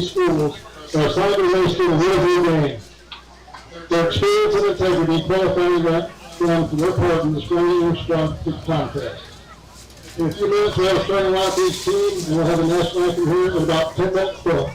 schools are assigned to race to the Louisville game. Their experience and integrity qualifying them for their part in the Strong English contest. In a few minutes, we'll have starting out each team, and we'll have a national anthem here in about 10 minutes still.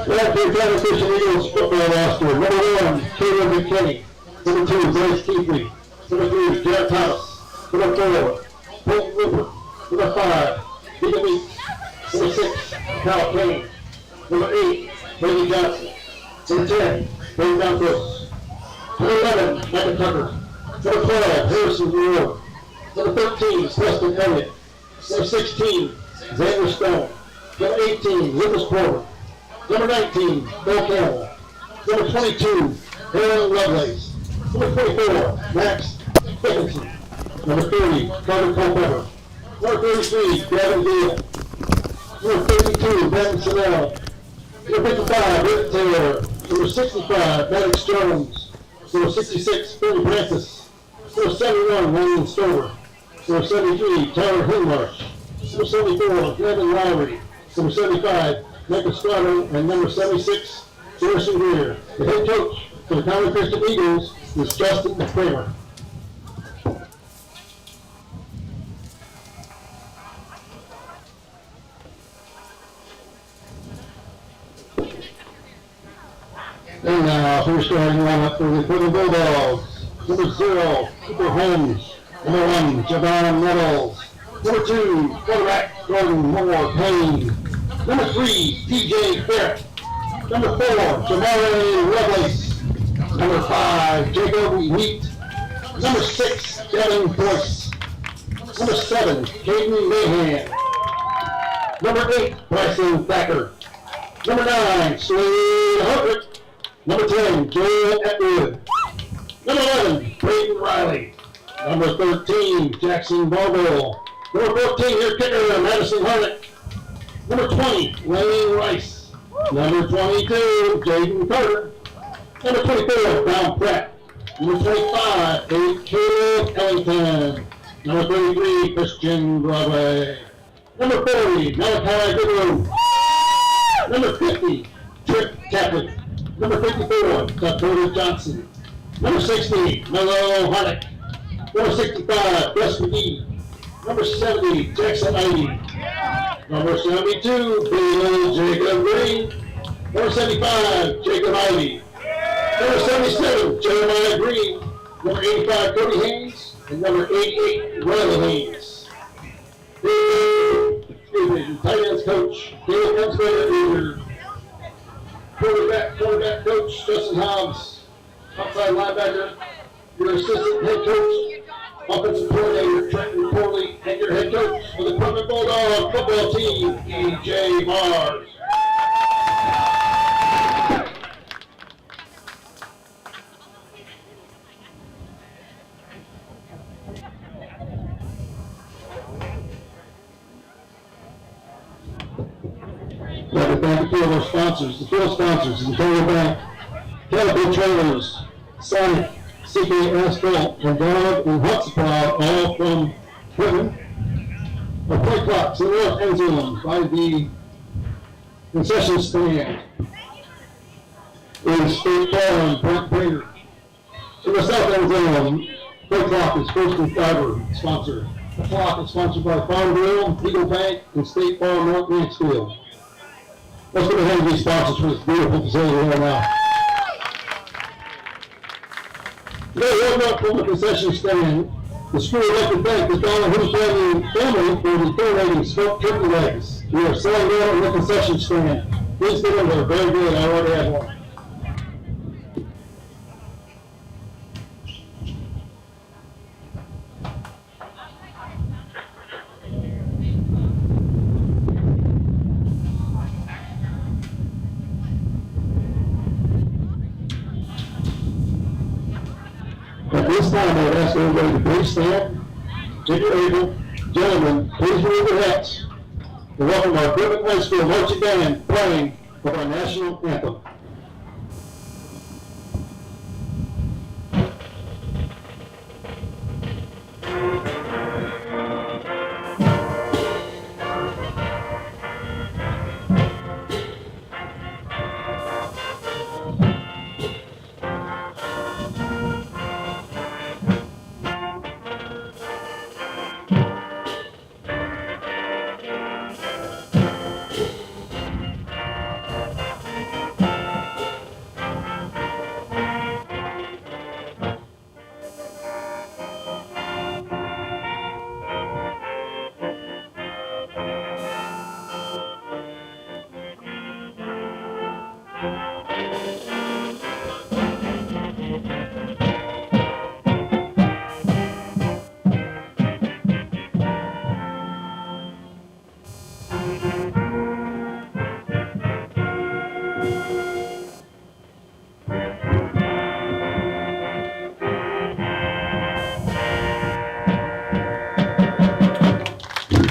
Back to the Centennial Eagles football roster. Number 1, Caleb McKinney. Number 2, Bryce Keithley. Number 3, Jared Thomas. Number 4, Colton Rupert. Number 5, Peter Meeks. Number 6, Kyle Kane. Number 8, Brady Johnson. Number 10, Brady Downquist. Number 11, Michael Tucker. Number 12, Harrison Moore. Number 13, Preston Elliott. Number 16, Xander Stone. Number 18, Lucas Porter. Number 19, Bill Campbell. Number 22, Aaron Lovelace. Number 24, Max Dickinson. Number 30, Carter Culpepper. Number 33, Gavin Deal. Number 32, Ben Sennell. Number 55, Rick Taylor. Number 65, Maddox Jones. Number 66, Billy Francis. Number 71, Landon Stover. Number 73, Tyler Hillmarsh. Number 74, Gavin Lowry. Number 75, Michael Scotto, and number 76, Harrison Greer. The head coach for the Conway Christian Eagles is Justin Kramer. And now, first starting lineup for the Bulldogs. Number 0, Cooper Holmes. Number 1, Javon Nettles. Number 2, quarterback Gordon Moore Payne. Number 3, TJ Barrett. Number 4, Jamari Lovelace. Number 5, Jacob Wheat. Number 6, Devin Boyce. Number 7, Caden Mahan. Number 8, Bryson Thacker. Number 9, Slade Hardrick. Number 10, Joel Atwood. Number 11, Braden Riley. Number 13, Jackson Barville. Number 14, your kicker, Madison Harnick. Number 20, Wayne Rice. Number 22, Jaden Carter. Number 24, Brown Pratt. Number 25, Caleb Ellington. Number 33, Christian Broadway. Number 40, Malachi Goodrow. Number 50, Trick Taplin. Number 54, Dakota Johnson. Number 60, Mello Harnick. Number 65, Gus McGee. Number 70, Jackson Ivey. Number 72, Bill Jacob Green. Number 75, Jacob Ivey. Number 77, Jeremiah Green. Number 85, Cody Haynes. And number 88, Riley Haynes. Tight ends coach, David Conway, your quarterback coach, Justin Hobbs. Outside linebacker, your assistant head coach, offensive coordinator, Trenton Corley, and your head coach for the Quitman Bulldog football team, E.J. Mars. I'd like to thank the field our sponsors, the field sponsors, the Conway Bank, Calico Trailers, Sonic, CK Asphalt, and Dog and Hot Supply, all from Quitman. Our play clocks in the north end zone by the concession stand is State Farm, Brent Prater. In the south end zone, play clock is First and Fiber sponsor. The clock is sponsored by Farm Grill, Eagle Bank, and State Farm North Mansfield. Let's go ahead and be sponsors for this beautiful facility right now. Today, welcome up from the concession stand. The school would like to thank the Donald Hood family for the donating smoked turkey legs. We are selling them on the concession stand. These things are very good. I already have one. At this time, I would ask everybody to please stand. If you're able, gentlemen, please remove your hats. We welcome our Quitman High School marching band playing for our national anthem.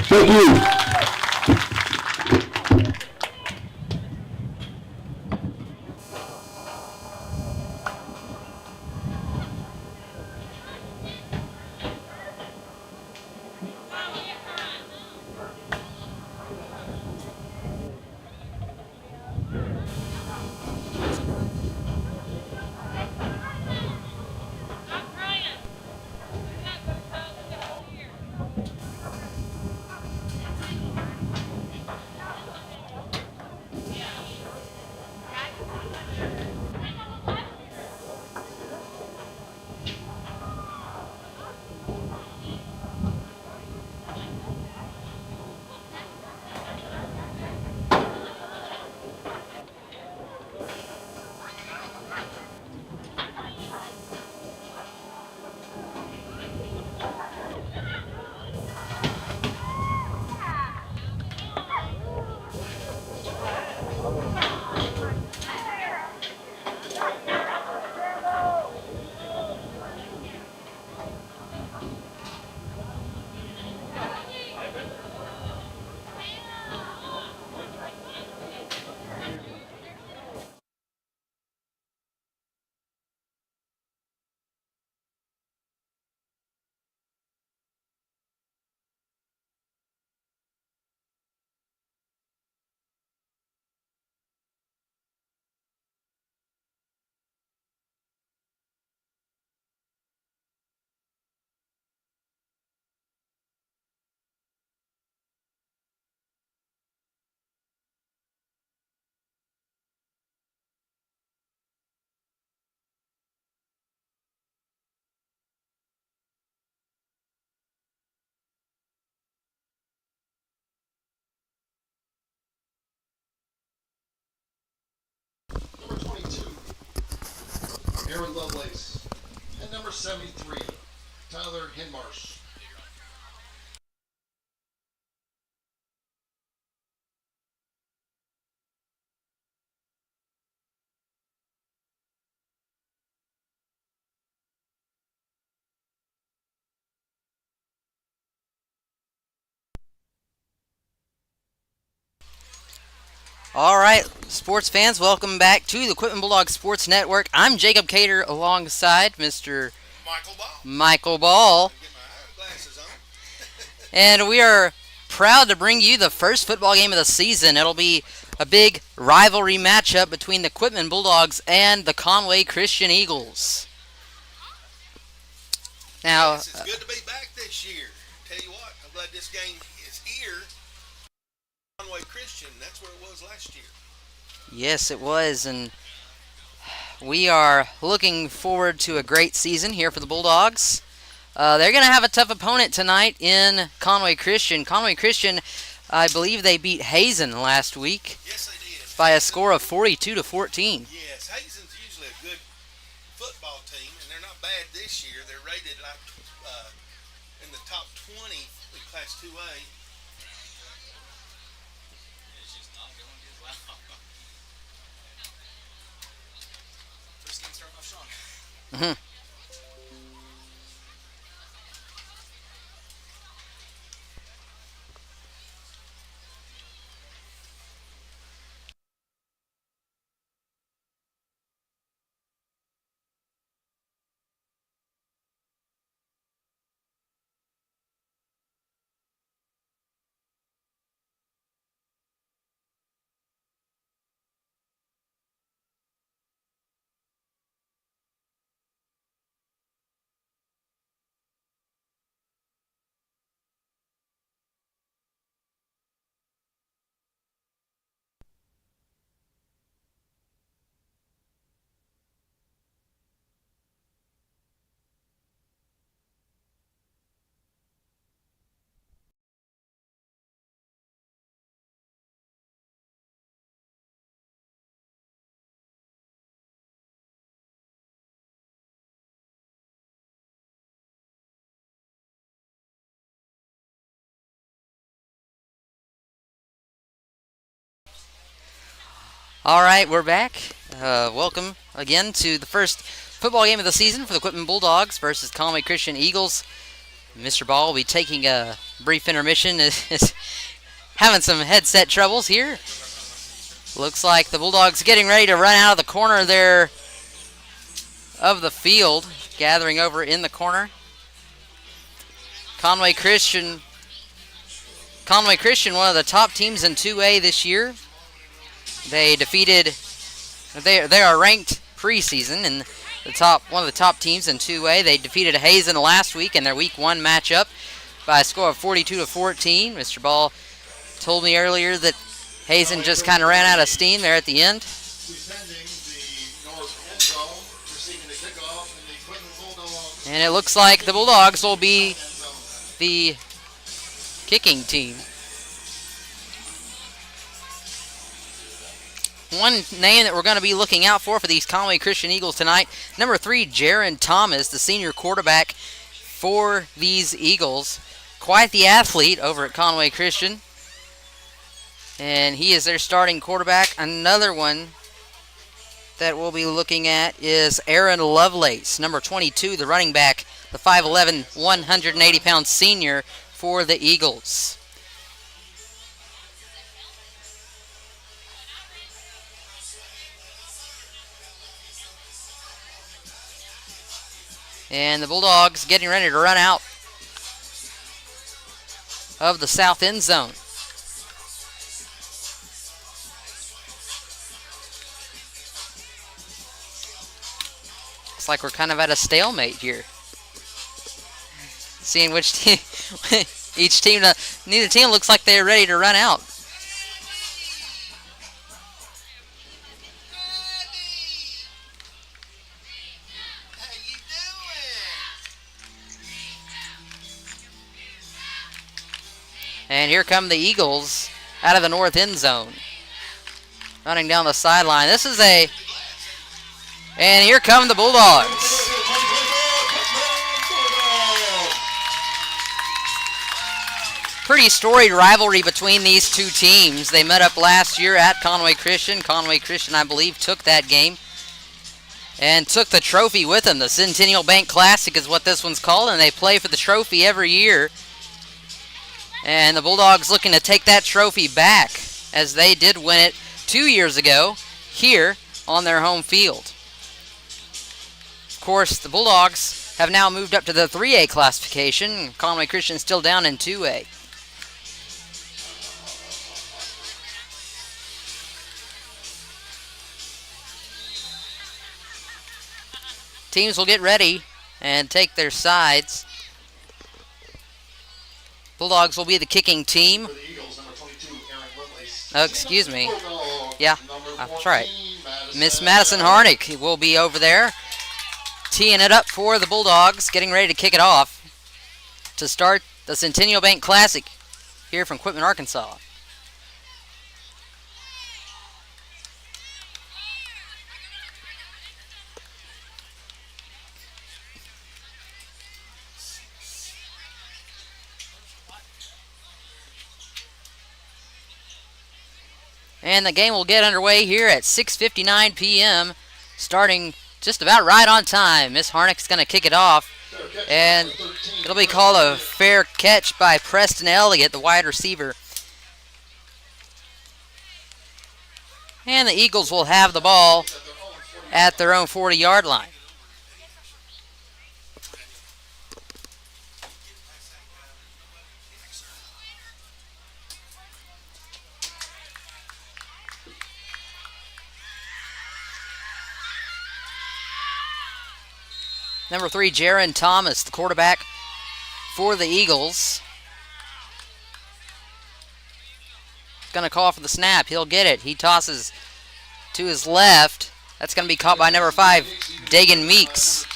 Thank you. Number 22, Aaron Lovelace. And number 73, Tyler Hinmarsh. All right, sports fans, welcome back to the Quitman Bulldogs Sports Network. I'm Jacob Cater alongside Mr. Michael Ball. And we are proud to bring you the first football game of the season. It'll be a big rivalry matchup between the Quitman Bulldogs and the Conway Christian Eagles. Now, Yes, it's good to be back this year. Tell you what, I'm glad this game is here. Conway Christian, that's where it was last year. yes, it was, and we are looking forward to a great season here for the Bulldogs. They're going to have a tough opponent tonight in Conway Christian. Conway Christian, I believe they beat Hazen last week. Yes, they did. By a score of 42-14. Yes, Hazen's usually a good football team, and they're not bad this year. They're rated like in the top 20 in Class 2A. It's just not going as well. First game starting off strong. Mm-hmm. All right, we're back. Welcome again to the first football game of the season for the Quitman Bulldogs versus Conway Christian Eagles. Mr. Ball will be taking a brief intermission. Is having some headset troubles here. Looks like the Bulldogs getting ready to run out of the corner there of the field, gathering over in the corner. Conway Christian, one of the top teams in 2A this year. They are ranked preseason and one of the top teams in 2A. They defeated Hazen last week in their week 1 matchup by a score of 42-14. Mr. Ball told me earlier that Hazen just kind of ran out of steam there at the end. And it looks like the Bulldogs will be the kicking team. One name that we're going to be looking out for these Conway Christian Eagles tonight, number 3, Jaron Thomas, the senior quarterback for these Eagles. Quite the athlete over at Conway Christian. And he is their starting quarterback. Another one that we'll be looking at is Aaron Lovelace, number 22, the running back, the 5'11", 180-pound senior for the Eagles. And the Bulldogs getting ready to run out of the south end zone. Looks like we're kind of at a stalemate here. Seeing which team, neither team looks like they're ready to run out. And here come the Eagles out of the north end zone. Running down the sideline. And here come the Bulldogs. Pretty storied rivalry between these two teams. They met up last year at Conway Christian. Conway Christian, I believe, took that game and took the trophy with them. The Centennial Bank Classic is what this one's called, and they play for the trophy every year. And the Bulldogs looking to take that trophy back, as they did win it 2 years ago here on their home field. Of course, the Bulldogs have now moved up to the 3A classification. Conway Christian still down in 2A. Teams will get ready and take their sides. Bulldogs will be the kicking team. Oh, excuse me. Yeah, that's right. Miss Madison Harnick will be over there, teeing it up for the Bulldogs, getting ready to kick it off to start the Centennial Bank Classic here from Quitman, Arkansas. And the game will get underway here at 6:59 p.m., starting just about right on time. Miss Harnick's going to kick it off, and it'll be called a fair catch by Preston Elliott, the wide receiver. And the Eagles will have the ball at their own 40-yard line. Number 3, Jaron Thomas, the quarterback for the Eagles. Going to call for the snap. He'll get it. He tosses to his left. That's going to be caught by number 5, Dagan Meeks.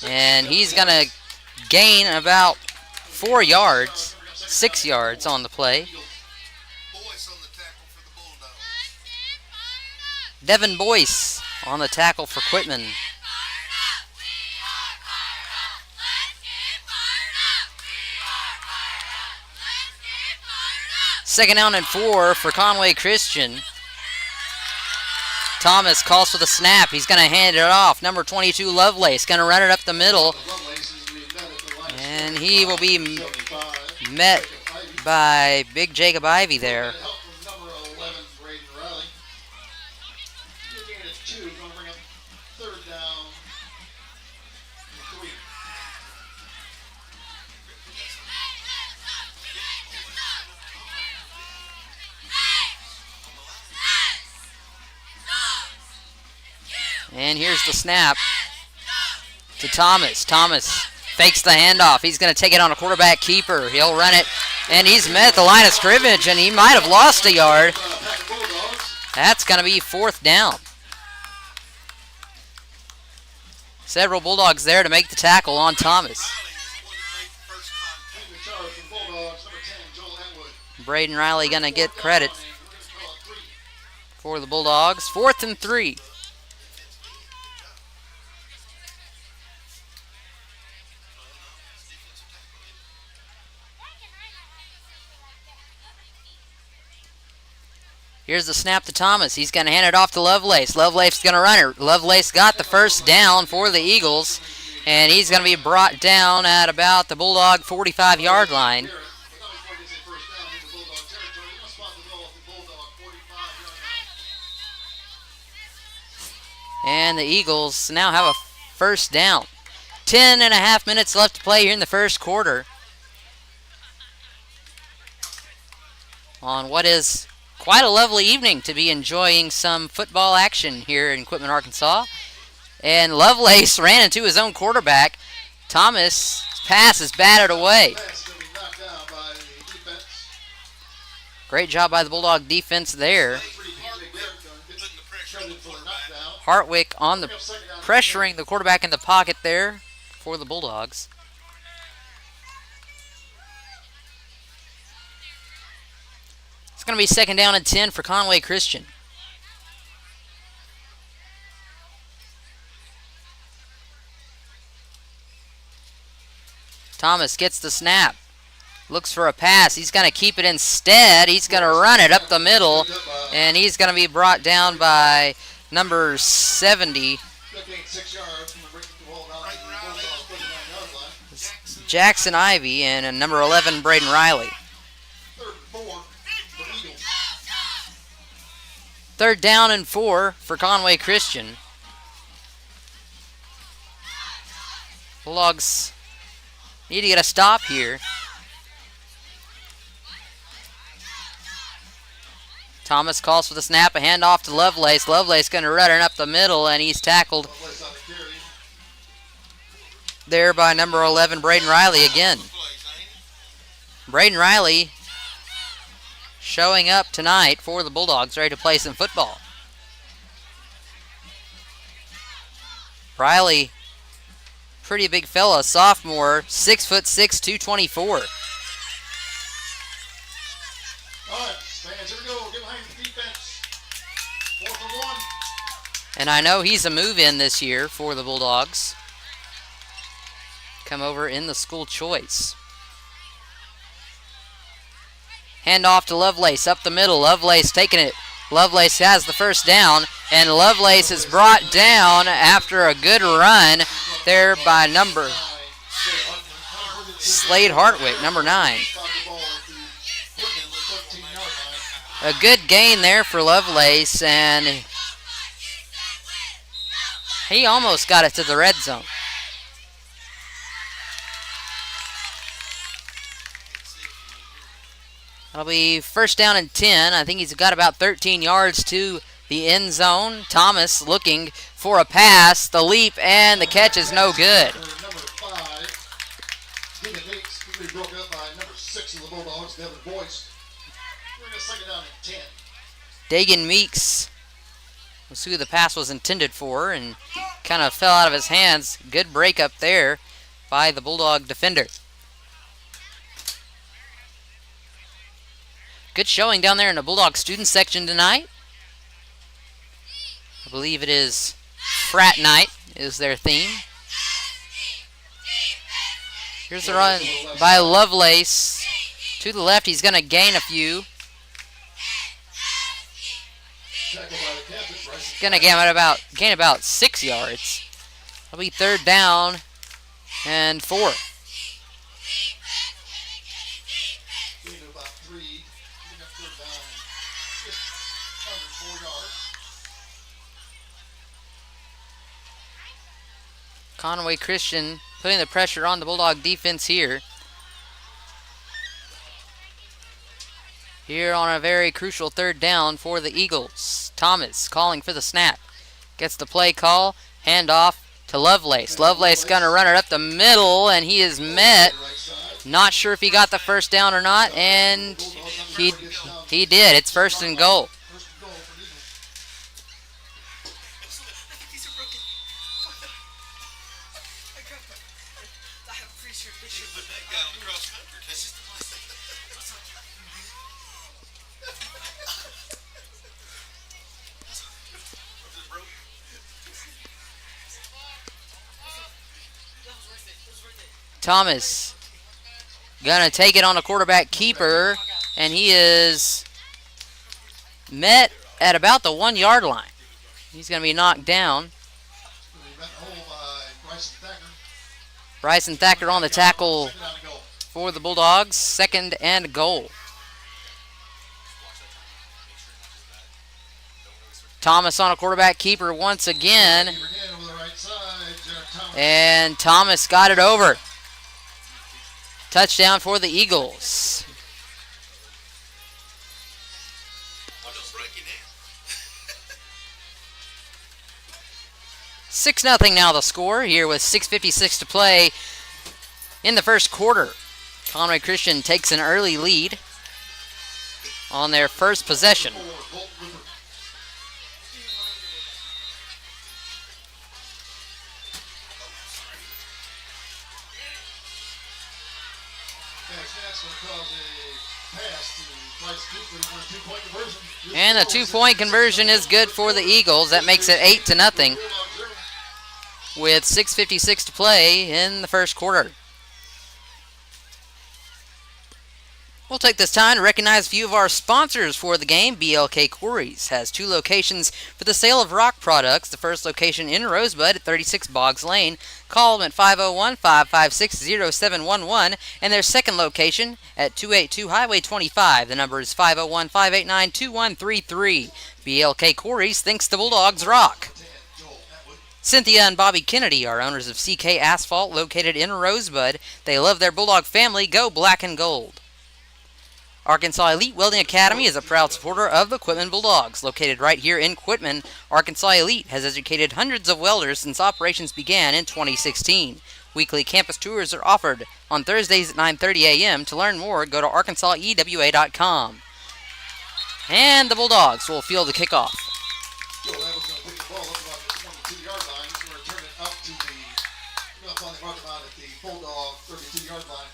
And he's going to gain about 4 yards, 6 yards on the play. Devin Boyce on the tackle for Quitman. Second down and 4 for Conway Christian. Thomas calls for the snap. He's going to hand it off. Number 22, Lovelace, going to run it up the middle. And And he will be 75. met Ivy. by big Jacob Ivy there. Help from number 11, Braden Riley. You're gain of 2. Going to bring up third down. 3. And here's the snap to Thomas. Thomas fakes the handoff. He's going to take it on a quarterback keeper. He'll run it, and he's met at the line of scrimmage, and he might have lost a yard. That's going to be fourth down. Several Bulldogs there to make the tackle on Thomas. Braden Riley going to get credit for the Bulldogs. 4th and 3. Here's the snap to Thomas. He's going to hand it off to Lovelace. Lovelace's going to run it. Lovelace got the first down for the Eagles, and he's going to be brought down at about the Bulldog 45-yard line. And the Eagles now have a first down. 10.5 minutes left to play here in the first quarter. On what is quite a lovely evening to be enjoying some football action here in Quitman, Arkansas. And Lovelace ran into his own quarterback. Thomas' pass is batted away. Great job by the Bulldog defense there. Hartwick on the pressuring the quarterback in the pocket there for the Bulldogs. It's going to be second down and 10 for Conway Christian. Thomas gets the snap. Looks for a pass. He's going to keep it instead. He's going to run it up the middle, and he's going to be brought down by number 70. Jackson Ivy and number 11, Braden Riley. Third down and 4 for Conway Christian. Bulldogs need to get a stop here. Thomas calls for the snap, a handoff to Lovelace. Lovelace going to run it up the middle, and he's tackled there by number 11, Braden Riley again. Braden Riley showing up tonight for the Bulldogs, ready to play some football. Riley, pretty big fella, sophomore, 6'6", 224. All right, fans, here we go. Get behind the defense. 4th and 1. And I know he's a move-in this year for the Bulldogs. Come over in the school choice. Hand off to Lovelace up the middle. Lovelace taking it. Lovelace has the first down, and Lovelace is brought down after a good run there by number Slade Hartwick, number 9. A good gain there for Lovelace, and he almost got it to the red zone. That'll be first down and 10. I think he's got about 13 yards to the end zone. Thomas looking for a pass. The leap and the catch is no good. Number 5, Stephen Meeks, quickly broke up by number 6 of the Bulldogs, Devin Boyce. We're going to second down and 10. Dagan Meeks was who the pass was intended for and kind of fell out of his hands. Good break up there by the Bulldog defender. Good showing down there in the Bulldog student section tonight. I believe it is frat night is their theme. Here's the run by Lovelace. To the left, he's going to gain a few. Going to gain about 6 yards. That'll be third down and 4. Conway Christian putting the pressure on the Bulldog defense here. Here on a very crucial third down for the Eagles. Thomas calling for the snap. Gets the play call. Handoff to Lovelace. Lovelace going to run it up the middle, and he is met. Not sure if he got the first down or not, and he did. It's 1st and goal. Thomas gonna take it on a quarterback keeper, and he is met at about the 1 yard line. He's gonna be knocked down. Bryson Thacker on the tackle for the Bulldogs. 2nd and goal. Thomas on a quarterback keeper once again, and Thomas got it over. Touchdown for the Eagles. Six 0 now the score here with 6:56 to play in the first quarter. Conway Christian takes an early lead on their first possession. And a 2-point conversion is good for the Eagles. That makes it 8 0 with 6:56 to play in the first quarter. We'll take this time to recognize a few of our sponsors for the game. BLK Quarries has 2 locations for the sale of rock products. The first location in Rosebud at 36 Boggs Lane. Call them at 501-556-0711. And their second location at 282 Highway 25. The number is 501-589-2133. BLK Quarries thinks the Bulldogs rock. Cynthia and Bobby Kennedy are owners of CK Asphalt located in Rosebud. They love their Bulldog family. Go black and gold. Arkansas Elite Welding Academy is a proud supporter of the Quitman Bulldogs. Located right here in Quitman, Arkansas Elite has educated hundreds of welders since operations began in 2016. Weekly campus tours are offered on Thursdays at 9:30 a.m. To learn more, go to arkansasewa.com. And the Bulldogs will field the kickoff.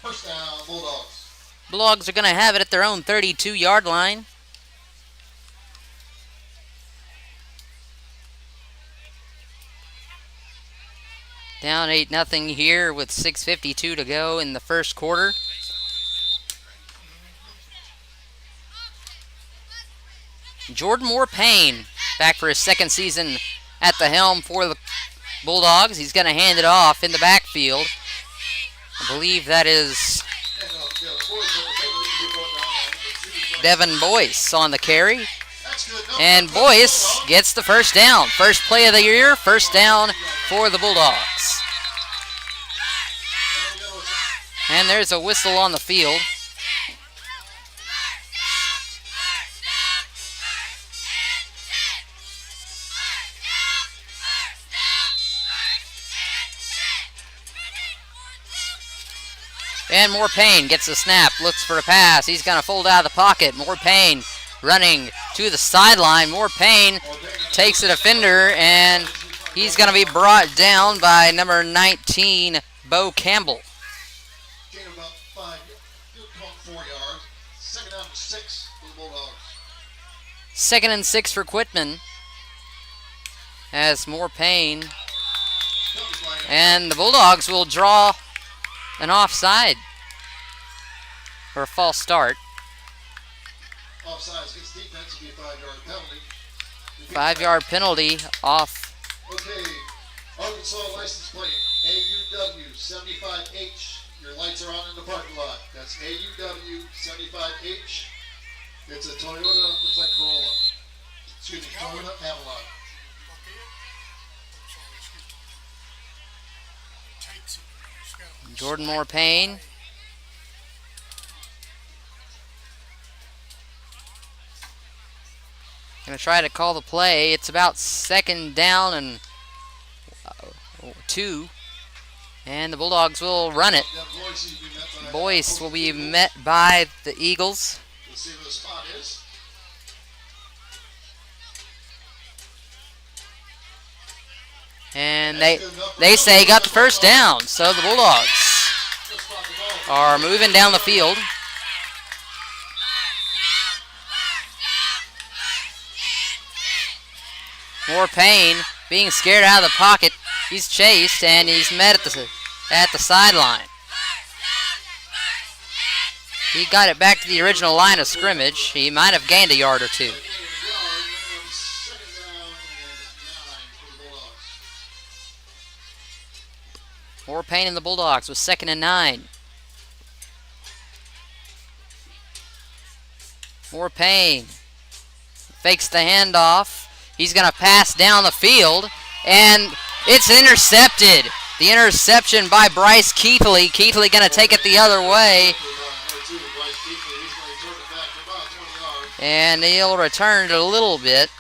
First down, Bulldogs. Bulldogs are going to have it at their own 32-yard line. Down 8 0 here with 6:52 to go in the first quarter. Jordan Moore-Payne back for his second season at the helm for the Bulldogs. He's going to hand it off in the backfield. I believe that is Devin Boyce on the carry. And Boyce gets the first down. First play of the year, first down for the Bulldogs. And there's a whistle on the field. And Moore-Payne gets the snap, looks for a pass. He's going to fold out of the pocket. Moore-Payne running to the sideline. Moore-Payne takes a defender, and he's going to be brought down by number 19, Bo Campbell. Second and 6 for Quitman. As Moore-Payne. And the Bulldogs will draw an offside or a false start. Offside against defense will be a 5-yard penalty. 5-yard penalty off. Okay, Arkansas license plate AUW 75H. Your lights are on in the parking lot. That's AUW 75H. It's a Toyota, looks like Corolla. Excuse me, Toyota Avalon. Jordan Moore Payne. Going to try to call the play. It's about second down and 2. And the Bulldogs will run it. Boyce will be met by the Eagles. And they say he got the first down. So the Bulldogs are moving down the field. More Payne being scared out of the pocket. He's chased and he's met at the sideline. He got it back to the original line of scrimmage. He might have gained a yard or 2. More Payne in the Bulldogs with 2nd and 9. More Payne fakes the handoff. He's going to pass down the field, and it's intercepted. The interception by Bryce Keithley. Keithley going to take it the other way. And he'll return it a little bit.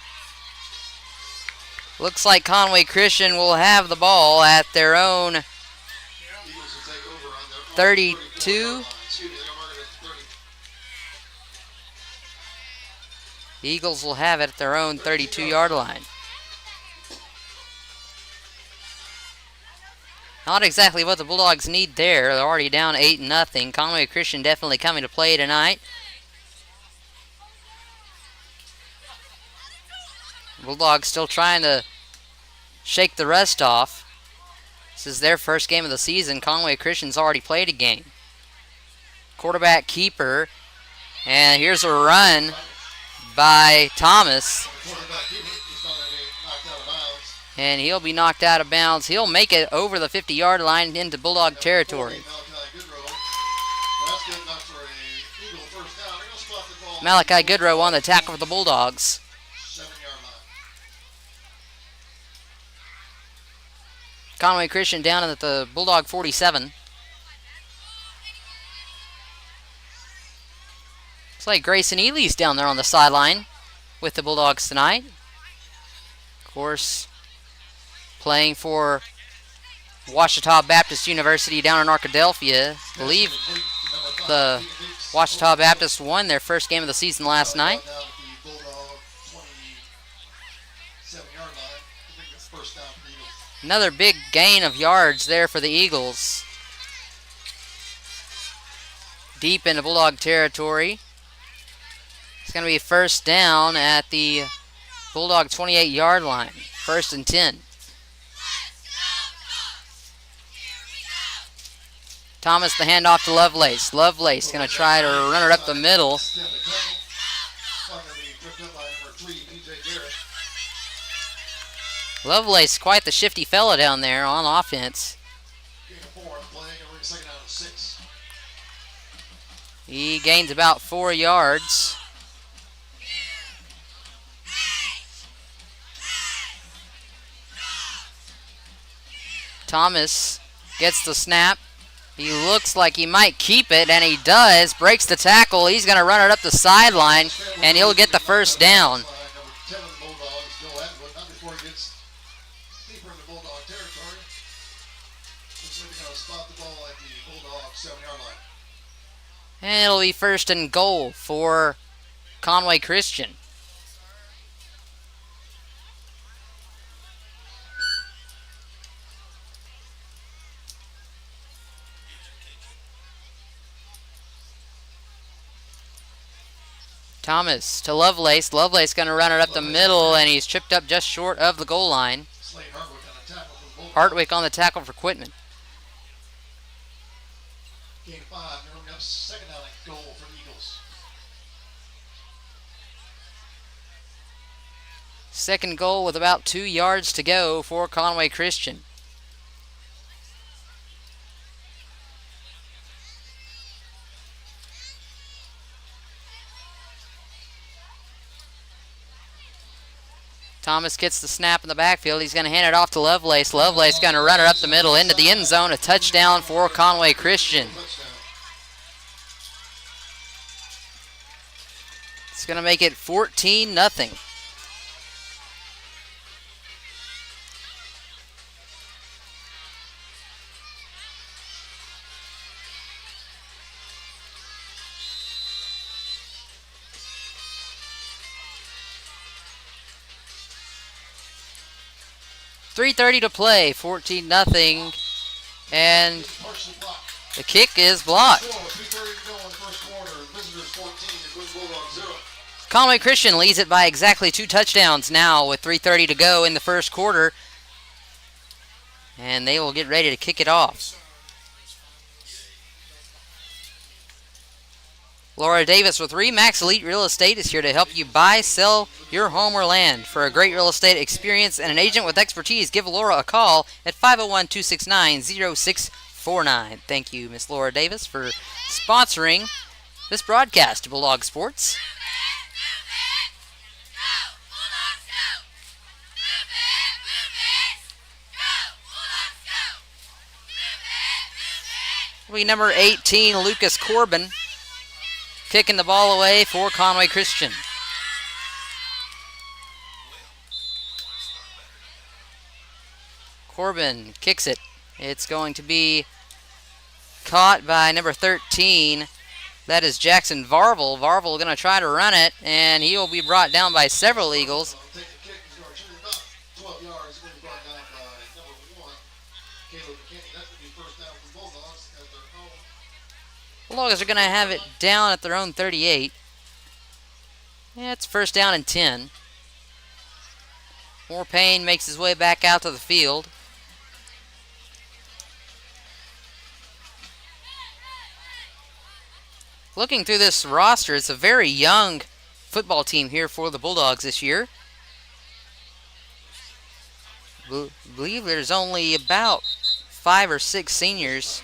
Looks like Conway Christian will have the ball at their own 32. The Eagles will have it at their own 32-yard line. Not exactly what the Bulldogs need there. They're already down 8-0. Conway Christian definitely coming to play tonight. Bulldogs still trying to shake the rust off. This is their first game of the season. Conway Christian's already played a game. Quarterback keeper. And here's a run by Thomas. And he'll be knocked out of bounds. He'll make it over the 50-yard line into Bulldog territory. Malachi Goodrow on the tackle for the Bulldogs. Conway Christian down at the Bulldog 47. Looks like Grayson Ely's down there on the sideline with the Bulldogs tonight. Of course, playing for Ouachita Baptist University down in Arkadelphia. I believe the Ouachita Baptist won their first game of the season last night. Another big gain of yards there for the Eagles. Deep into Bulldog territory. It's going to be first down at the Bulldog 28-yard line. 1st and 10. Thomas the handoff to Lovelace. Lovelace going to try to run it up the middle. Lovelace, quite the shifty fella down there on offense. He gains about 4 yards. Thomas gets the snap. He looks like he might keep it, and he does. Breaks the tackle. He's going to run it up the sideline, and he'll get the first down. And it'll be 1st and goal for Conway Christian. Thomas to Lovelace. Lovelace going to run it up the middle, and he's tripped up just short of the goal line. Hartwick on the tackle for Quitman. Gain 5, they're up 2nd down and goal for the Eagles. 2nd goal with about 2 yards to go for Conway Christian. Thomas gets the snap in the backfield. He's going to hand it off to Lovelace. Lovelace going to run it up the middle into the end zone. A touchdown for Conway Christian. It's going to make it 14-0. .3:30 to play, 14-0, and the kick is blocked. Conway Christian leads it by exactly 2 touchdowns now with 3:30 to go in the first quarter, and they will get ready to kick it off. Laura Davis with RE/MAX Elite Real Estate is here to help you buy, sell your home or land. For a great real estate experience and an agent with expertise, give Laura a call at 501-269-0649. Thank you, Miss Laura Davis, for sponsoring this broadcast of Bulldog Sports. Will be number 18, Lucas Corbin, kicking the ball away for Conway Christian. Corbin kicks it. It's going to be caught by number 13. That is Jackson Varvel. Varvel going to try to run it, and he will be brought down by several Eagles. Bulldogs are going to have it down at their own 38. Yeah, it's first down and 10. More Payne makes his way back out to the field. Looking through this roster, it's a very young football team here for the Bulldogs this year. Believe there's only about 5 or 6 seniors.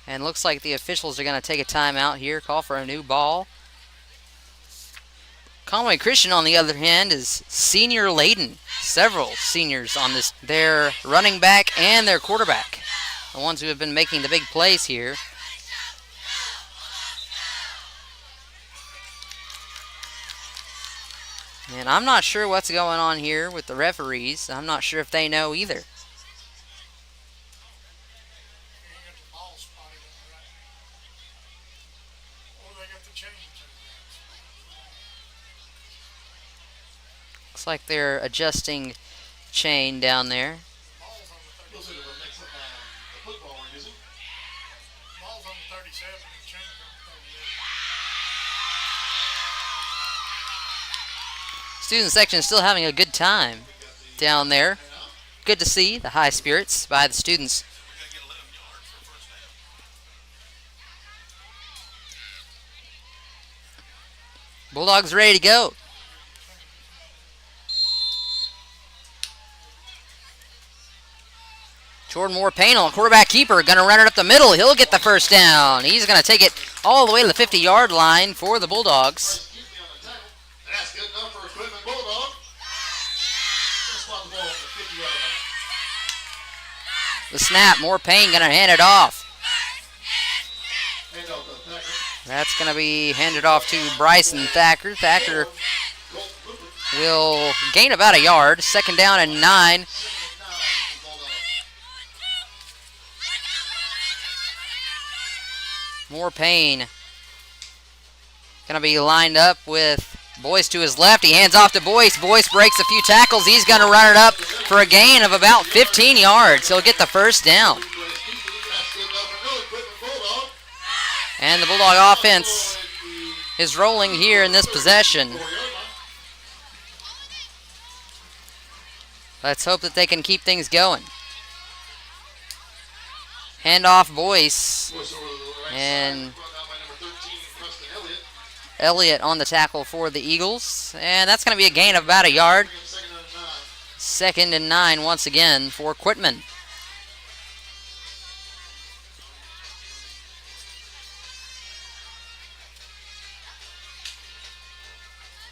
And looks like the officials are going to take a timeout here, call for a new ball. Conway Christian, on the other hand, is senior laden. Several seniors on this. Their running back and their quarterback, the ones who have been making the big plays here. And I'm not sure what's going on here with the referees. I'm not sure if they know either. Looks like they're adjusting chain down there. Student section is still having a good time down there. Good to see the high spirits by the students. Bulldogs ready to go. Jordan Moore Payne on quarterback keeper, going to run it up the middle. He'll get the first down. He's going to take it all the way to the 50-yard line for the Bulldogs. That's good enough for a Quitman Bulldog. Spot the ball at the 50-yard line. The snap, Moore Payne going to hand it off. That's going to be handed off to Bryson Thacker. Thacker will gain about a yard. Second down and 9. Moore Payne going to be lined up with Boyce to his left. He hands off to Boyce. Boyce breaks a few tackles. He's going to run it up for a gain of about 15 yards. He'll get the first down. And the Bulldog offense is rolling here in this possession. Let's hope that they can keep things going. Hand off Boyce. And Elliott on the tackle for the Eagles. And that's going to be a gain of about a yard. Second and 9 once again for Quitman.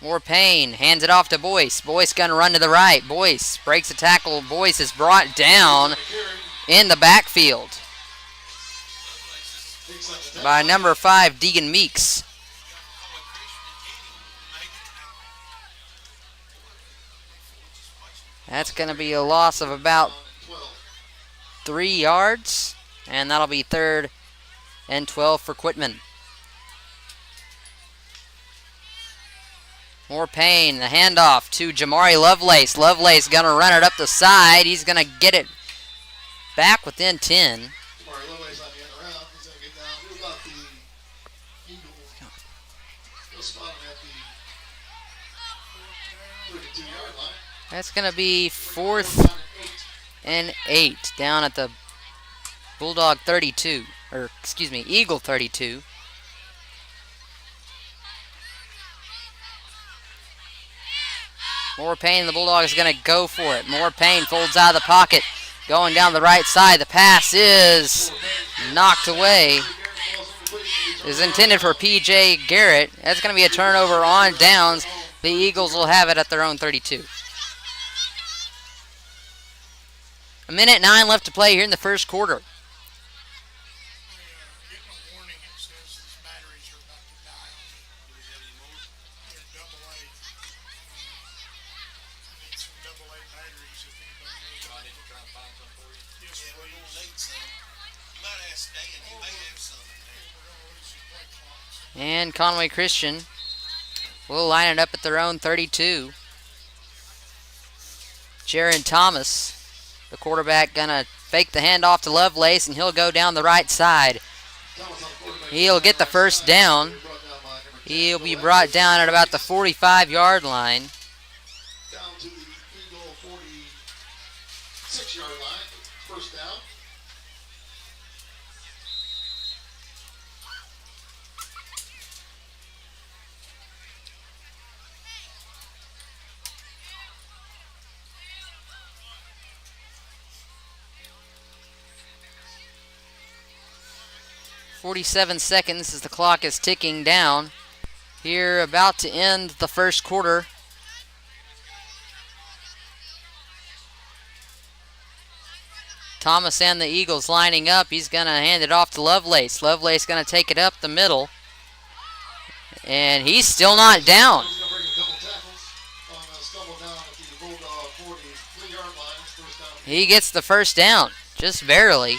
More Payne hands it off to Boyce. Boyce gonna run to the right. Boyce breaks a tackle. Boyce is brought down in the backfield by number 5, Deegan Meeks. That's going to be a loss of about 3 yards, and that'll be 3rd and 12 for Quitman. More Payne, the handoff to Jamari Lovelace. Lovelace going to run it up the side. He's going to get it back within 10. Jamari Lovelace on the end around. He's going to get down to about the Eagle. He'll spot him at the 32-yard line. That's going to be 4th and 8 down at the Bulldog 32, or excuse me, Eagle 32. More Payne, the Bulldogs going to go for it. More Payne folds out of the pocket, going down the right side. The pass is knocked away. Is intended for P.J. Garrett. That's going to be a turnover on downs. The Eagles will have it at their own 32. 1:09 left to play here in the first quarter. And Conway Christian will line it up at their own 32. Jaron Thomas, the quarterback, gonna fake the handoff to Lovelace, and he'll go down the right side. He'll get the first down. He'll be brought down at about the 45-yard line. Down to the Eagle 46-yard line. First down. .47 seconds as the clock is ticking down. Here, about to end the first quarter. Thomas and the Eagles lining up. He's going to hand it off to Lovelace. Lovelace going to take it up the middle. And he's still not down. He's going to bring a couple tackles on a stumble down at the Bulldog 43-yard line. First down. He gets the first down, just barely.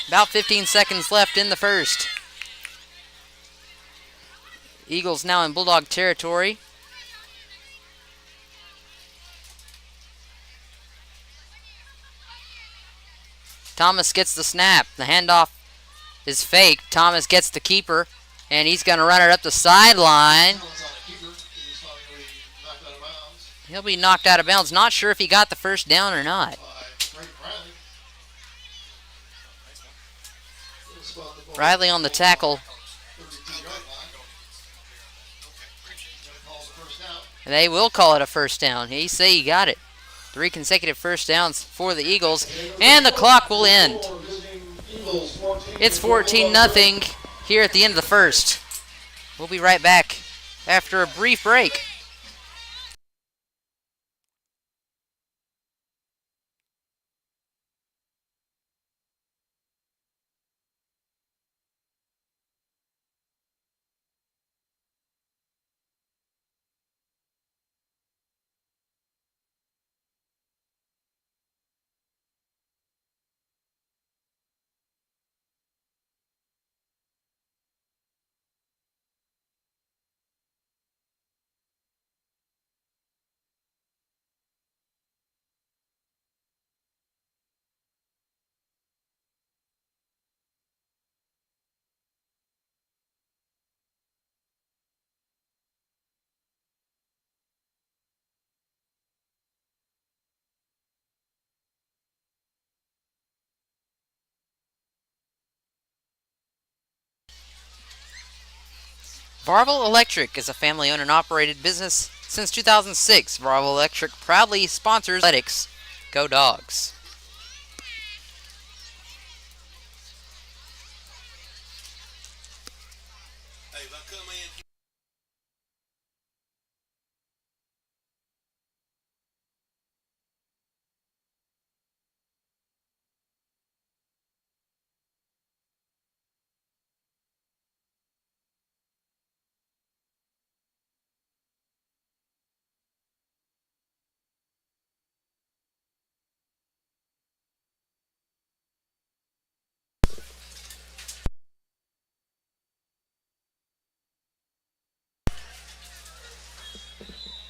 About 15 seconds left in the first. Eagles now in Bulldog territory. Thomas gets the snap. The handoff is fake. Thomas gets the keeper, and he's going to run it up the sideline. He'll be knocked out of bounds. Not sure if he got the first down or not. Riley on the tackle. They will call it a first down. He say he got it. 3 consecutive first downs for the Eagles, and the clock will end. It's 14-0 here at the end of the first. We'll be right back after a brief break. Varvel Electric is a family-owned and operated business Since 2006, Bravo Electric proudly sponsors athletics. Go Dogs. Hey, if I come in.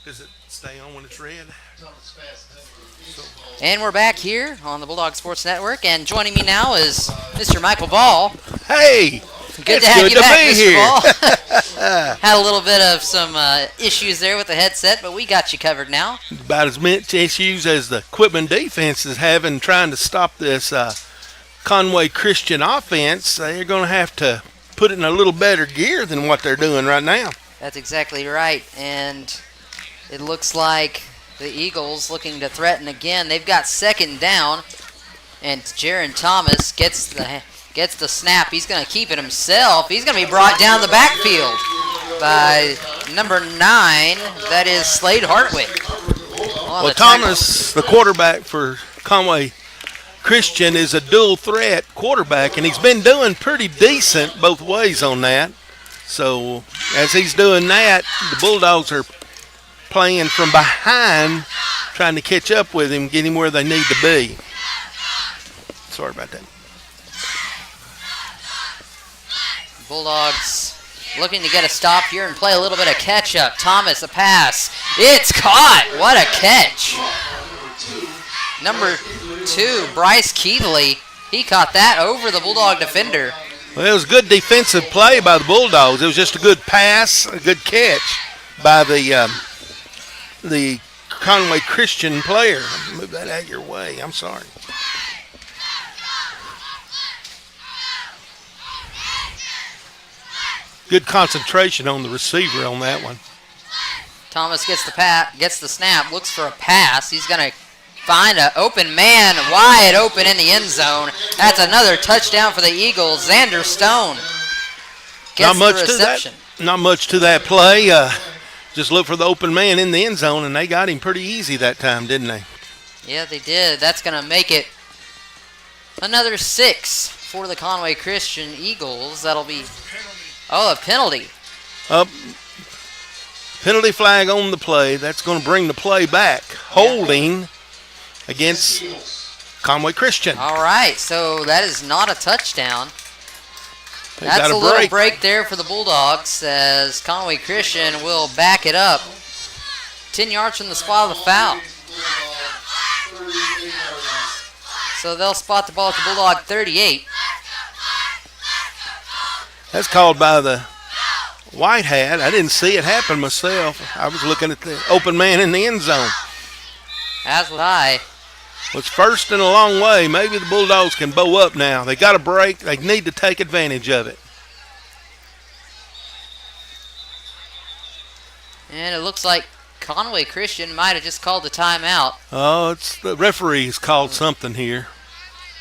Does it stay on when it's red? And we're back here on the Bulldog Sports Network, and joining me now is Mr. Michael Ball. Hey! Good it's to have good you to back, be Mr. here. Ball. Had a little bit of some issues there with the headset, but we got you covered now. About as much issues as the Quitman defense is having trying to stop this Conway Christian offense. They're going to have to put it in a little better gear than what they're doing right now. That's exactly right, and it looks like the Eagles looking to threaten again. They've got second down, and Jaron Thomas gets the snap. He's going to keep it himself. He's going to be brought down the backfield by number 9. That is Slade Hartwick. Well, Thomas, the quarterback for Conway Christian, is a dual threat quarterback, and he's been doing pretty decent both ways on that. So as he's doing that, the Bulldogs are playing from behind, trying to catch up with him, get him where they need to be. Sorry about that. Bulldogs looking to get a stop here and play a little bit of catch-up. Thomas, a pass. It's caught. What a catch. Number 2, Bryce Keithley. He caught that over the Bulldog defender. Well, it was good defensive play by the Bulldogs. It was just a good pass, a good catch by the Conway Christian player. Move that out of your way. I'm sorry. Good concentration on the receiver on that one. Thomas gets the snap, looks for a pass. He's going to find an open man wide open in the end zone. That's another touchdown for the Eagles. Xander Stone gets the reception. Not much to that play. Just look for the open man in the end zone, and they got him pretty easy that time, didn't they? Yeah, they did. That's going to make it another 6 for the Conway Christian Eagles. That'll be, a penalty. Penalty flag on the play. That's going to bring the play back. Holding against Conway Christian. All right, so that is not a touchdown. That's a little break there for the Bulldogs as Conway Christian will back it up. 10 yards from the spot of the foul. So they'll spot the ball at the Bulldog 38. That's called by the white hat. I didn't see it happen myself. I was looking at the open man in the end zone. As would I. Well, it's first and a long way. Maybe the Bulldogs can bow up now. They got a break. They need to take advantage of it. And it looks like Conway Christian might have just called the timeout. Oh, it's the referee's called something here.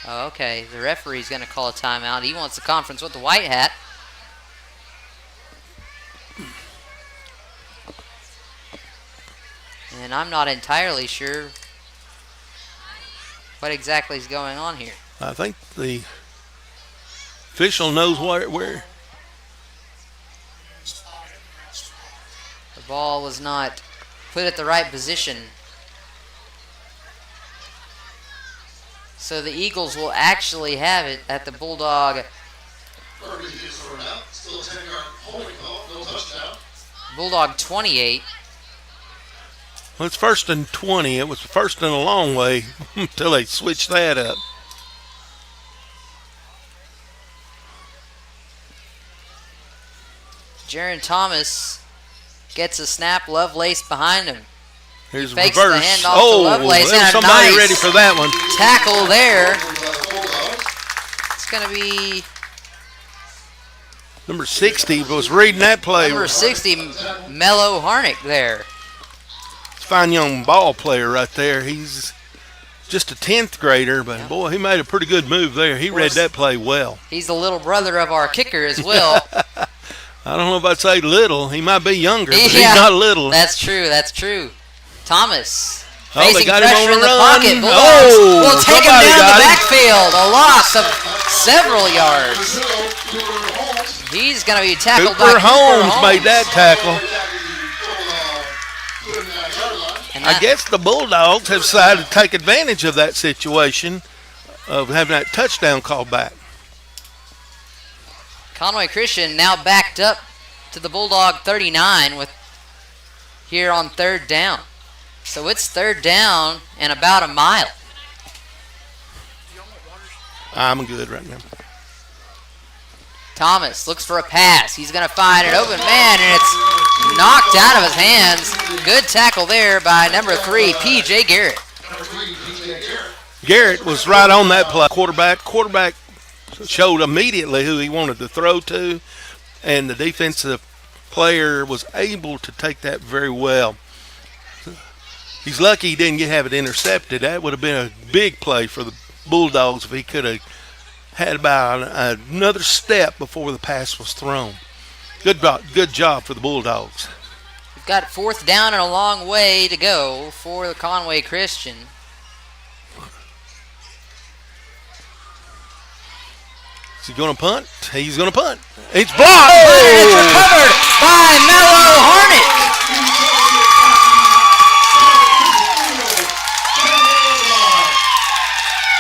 Oh, okay. The referee's going to call a timeout. He wants the conference with the white hat. And I'm not entirely sure what exactly is going on here. I think the official knows where. The ball was not put at the right position. So the Eagles will actually have it at the Bulldog. Bulldog 28. Well, it's first and 20. It was first and a long way until they switched that up. Jaron Thomas gets a snap. Lovelace behind him. Here's Fakes reverse. the handoff to Lovelace. There's And a somebody nice ready for that one. tackle there. It's going to be Number 60 was reading that play. number 60, Mello Harnick there. fine young ball player right there. He's just a 10th grader, but boy, he made a pretty good move there. He read that play well. He's the little brother of our kicker as well. I don't know if I'd say little. He might be younger, but he's not little. That's true. Thomas. They got him on in the run. pocket. Bulldogs will take him down the him. backfield. A loss of several yards. He's going to be tackled by Cooper Holmes made that tackle. I guess the Bulldogs have decided to take advantage of that situation of having that touchdown called back. Conway Christian now backed up to the Bulldog 39 with here on 3rd down. So it's 3rd down and about a mile. I'm good right now. Thomas looks for a pass. He's going to find an open man, and it's knocked out of his hands. Good tackle there by number 3, P.J. Garrett. Garrett was right on that play. Quarterback showed immediately who he wanted to throw to, and the defensive player was able to take that very well. He's lucky he didn't have it intercepted. That would have been a big play for the Bulldogs if he could have had about another step before the pass was thrown. Good job for the Bulldogs. We've got 4th down and a long way to go for the Conway Christian. Is he going to punt? He's going to punt. It's blocked. It's recovered by Mello Harnick.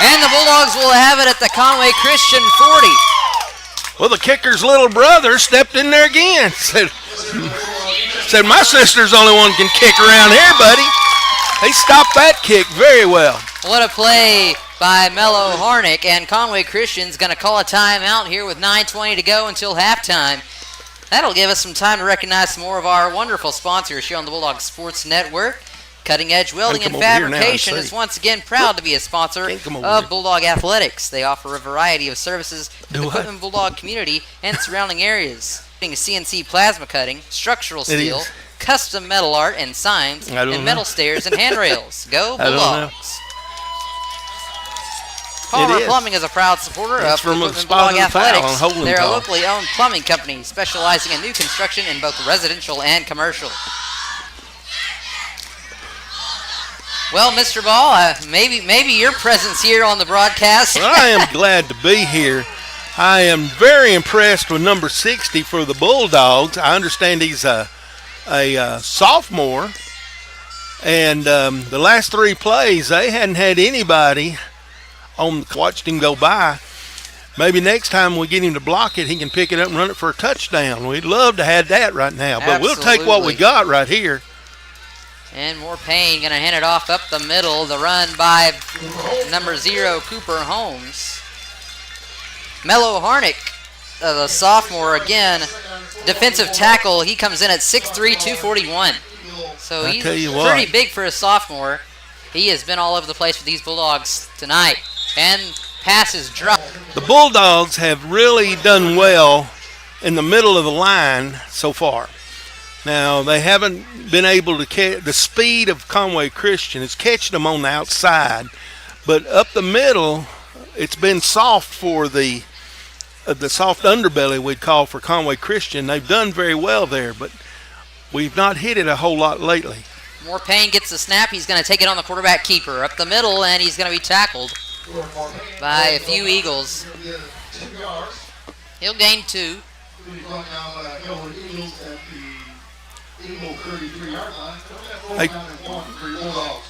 And the Bulldogs will have it at the Conway Christian 40. Well, the kicker's little brother stepped in there again. Said, my sister's the only one can kick around here, buddy. He stopped that kick very well. What a play by Mello Harnick. And Conway Christian's going to call a timeout here with 9:20 to go until halftime. That'll give us some time to recognize some more of our wonderful sponsors here on the Bulldog Sports Network. Cutting Edge Welding and Fabrication is once again proud to be a sponsor of Bulldog Athletics. They offer a variety of services to the Quitman Bulldog community and surrounding areas, including CNC plasma cutting, structural steel, custom metal art and signs, and metal stairs and handrails. Go Bulldogs! Palmer Plumbing is a proud supporter of Quitman Bulldog Athletics. They're a locally owned plumbing company specializing in new construction in both residential and commercial. Well, Mr. Ball, maybe your presence here on the broadcast. Well, I am glad to be here. I am very impressed with number 60 for the Bulldogs. I understand he's a sophomore, and the last 3 plays they hadn't had anybody watched him go by. Maybe next time we get him to block it, he can pick it up and run it for a touchdown. We'd love to have that right now, but we'll take what we got right here. And more Payne going to hand it off up the middle. The run by number 0, Cooper Holmes. Mello Harnick, the sophomore, again, defensive tackle. He comes in at 6'3", 241. So he's pretty big for a sophomore. He has been all over the place with these Bulldogs tonight. And passes dropped. The Bulldogs have really done well in the middle of the line so far. Now, they haven't been able to catch the speed of Conway Christian. It's catching them on the outside. But up the middle, it's been soft for the soft underbelly we'd call for Conway Christian. They've done very well there, but we've not hit it a whole lot lately. More Payne gets the snap. He's going to take it on the quarterback keeper up the middle, and he's going to be tackled by a few Eagles. He'll gain 2.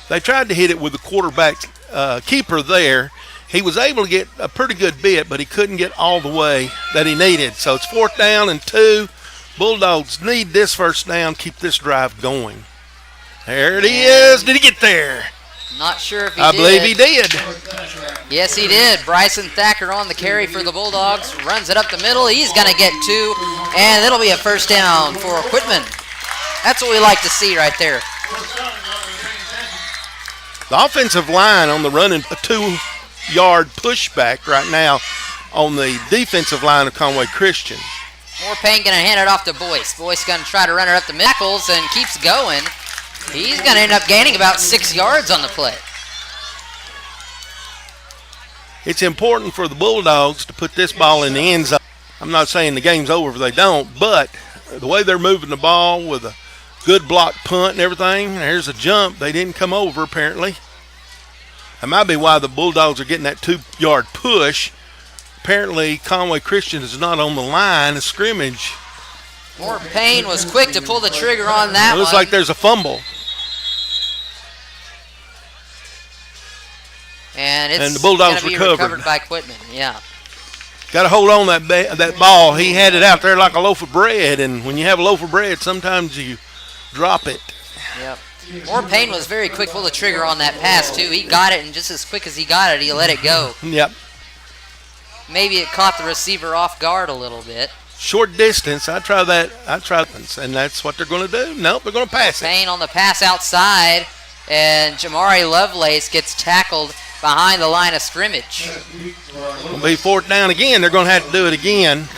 They tried to hit it with the quarterback keeper there. He was able to get a pretty good bit, but he couldn't get all the way that he needed. So it's 4th down and 2. Bulldogs need this first down, keep this drive going. There it is. Did he get there? Not sure if he did. I believe he did. Yes, he did. Bryson Thacker on the carry for the Bulldogs. Runs it up the middle. He's going to get 2, and it'll be a first down for Quitman. That's what we like to see right there. The offensive line on the running a 2-yard pushback right now on the defensive line of Conway Christian. More Payne going to hand it off to Boyce. Boyce going to try to run it up the middle and keeps going. He's going to end up gaining about 6 yards on the play. It's important for the Bulldogs to put this ball in the end zone. I'm not saying the game's over if they don't, but the way they're moving the ball with a good block punt and everything, there's a jump. They didn't come over, apparently. That might be why the Bulldogs are getting that 2-yard push. Apparently, Conway Christian is not on the line of scrimmage. More Payne was quick to pull the trigger on that It looks one. like there's a fumble. And the Bulldogs gonna be recovered. by Quitman, yeah. Got to hold on that ball. He had it out there like a loaf of bread, and when you have a loaf of bread, sometimes you drop it. Yep. More Payne was very quick to pull the trigger on that pass, too. He got it, and just as quick as he got it, he let it go. Yep. Maybe it caught the receiver off guard a little bit. Short distance. I try that. And that's what they're going to do. Nope, they're going to pass it. Payne on the pass outside, and Jamari Lovelace gets tackled behind the line of scrimmage. It'll be 4th down again. They're going to have to do it again.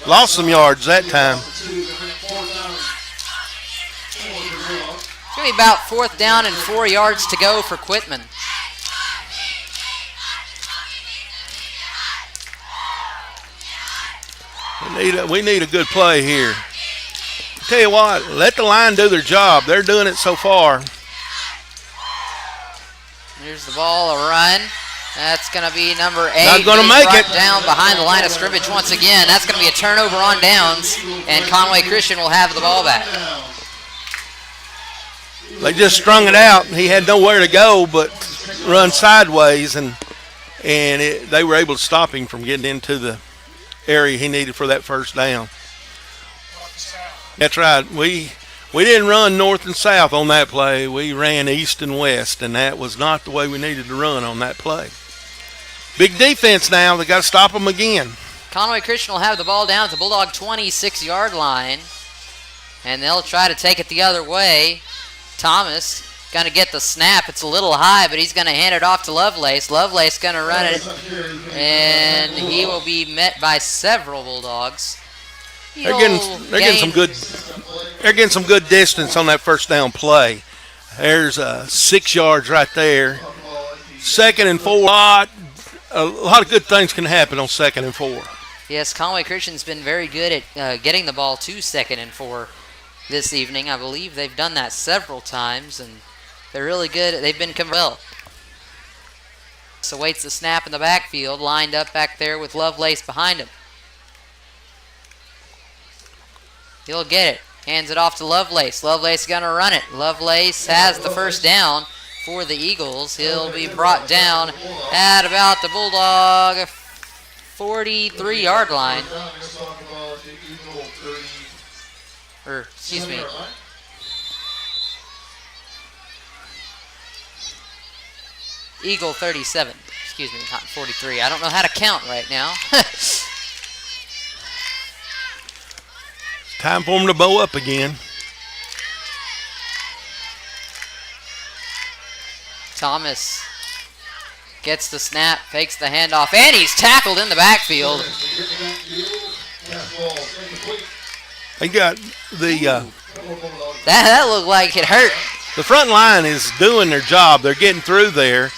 Lost some yards that time. It's going to be about 4th down and 4 yards to go for Quitman. We need a good play here. Tell you what, let the line do their job. They're doing it so far. Here's the ball, a run. That's going to be number 8. Not going to make it. Down behind the line of scrimmage once again. That's going to be a turnover on downs, and Conway Christian will have the ball back. They just strung it out. He had nowhere to go but run sideways, and they were able to stop him from getting into the area he needed for that first down. That's right. We didn't run north and south on that play. We ran east and west, and that was not the way we needed to run on that play. Big defense now. They got to stop them again. Conway Christian will have the ball down at the Bulldog 26-yard line, and they'll try to take it the other way. Thomas going to get the snap. It's a little high, but he's going to hand it off to Lovelace. Lovelace going to run it, and he will be met by several Bulldogs. They're getting some good distance on that first down play. There's 6 yards right there. 2nd and 4. A lot of good things can happen on 2nd and 4. Yes, Conway Christian's been very good at getting the ball to 2nd and 4 this evening. I believe they've done that several times, and they're really good. They've been well. So waits the snap in the backfield, lined up back there with Lovelace behind him. He'll get it. Hands it off to Lovelace. Lovelace is going to run it. Lovelace has the first down for the Eagles. He'll be brought down at about the Bulldog 43-yard line. Or, excuse me. Eagle 37. Excuse me, not 43. I don't know how to count right now. Time for them to bow up again. Thomas gets the snap, fakes the handoff, and he's tackled in the backfield. They got the That looked like it hurt. the front line is doing their job. They're getting through there.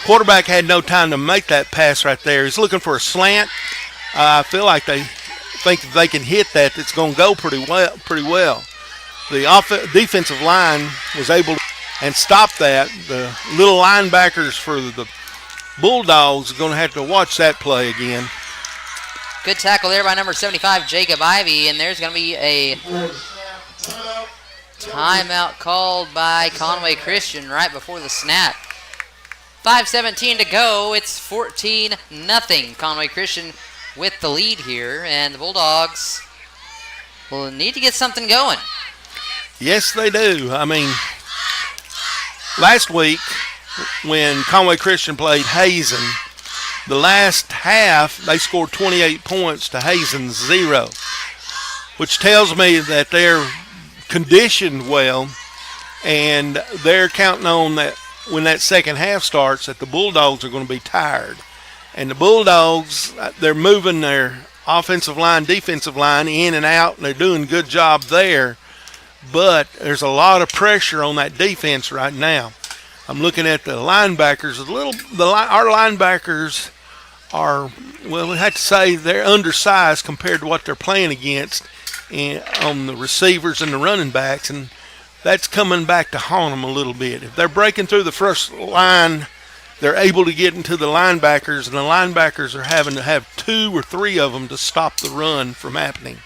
Quarterback had no time to make that pass right there. He's looking for a slant. I feel like they think if they can hit that, it's going to go pretty well. The defensive line was able to and stop that. The little linebackers for the Bulldogs are going to have to watch that play again. Good tackle there by number 75, Jacob Ivey, and there's going to be a timeout called by Conway Christian right before the snap. 5:17 to go. It's 14-0. Conway Christian with the lead here, and the Bulldogs will need to get something going. Yes, they do. I mean, last week when Conway Christian played Hazen, the last half they scored 28 points to Hazen's 0, which tells me that they're conditioned well, and they're counting on that when that second half starts that the Bulldogs are going to be tired. And the Bulldogs, they're moving their offensive line, defensive line in and out, and they're doing a good job there. but there's a lot of pressure on that defense right now. I'm looking at the linebackers. Our linebackers are, well, we have to say they're undersized compared to what they're playing against on the receivers and the running backs, and that's coming back to haunt them a little bit. If they're breaking through the first line, they're able to get into the linebackers, and the linebackers are having to have 2 or 3 of them to stop the run from happening.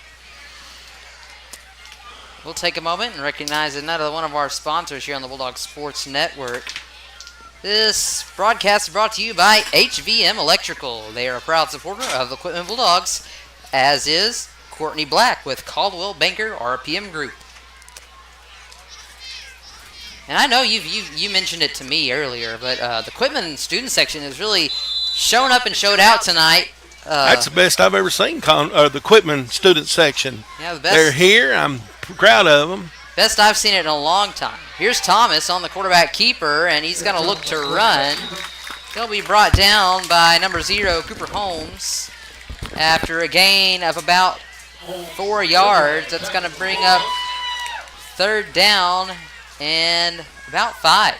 We'll take a moment and recognize another one of our sponsors here on the Bulldog Sports Network. This broadcast is brought to you by HVM Electrical. They are a proud supporter of the Quitman Bulldogs, as is Courtney Black with Caldwell Banker RPM Group. And I know you mentioned it to me earlier, but the Quitman student section has really shown up and showed out tonight. That's the best I've ever seen, the Quitman student section. Yeah, the best. They're here. I'm proud of them. Best I've seen it in a long time. Here's Thomas on the quarterback keeper, and he's going to look to run. He'll be brought down by number 0, Cooper Holmes, after a gain of about 4 yards. That's going to bring up 3rd down and about 5.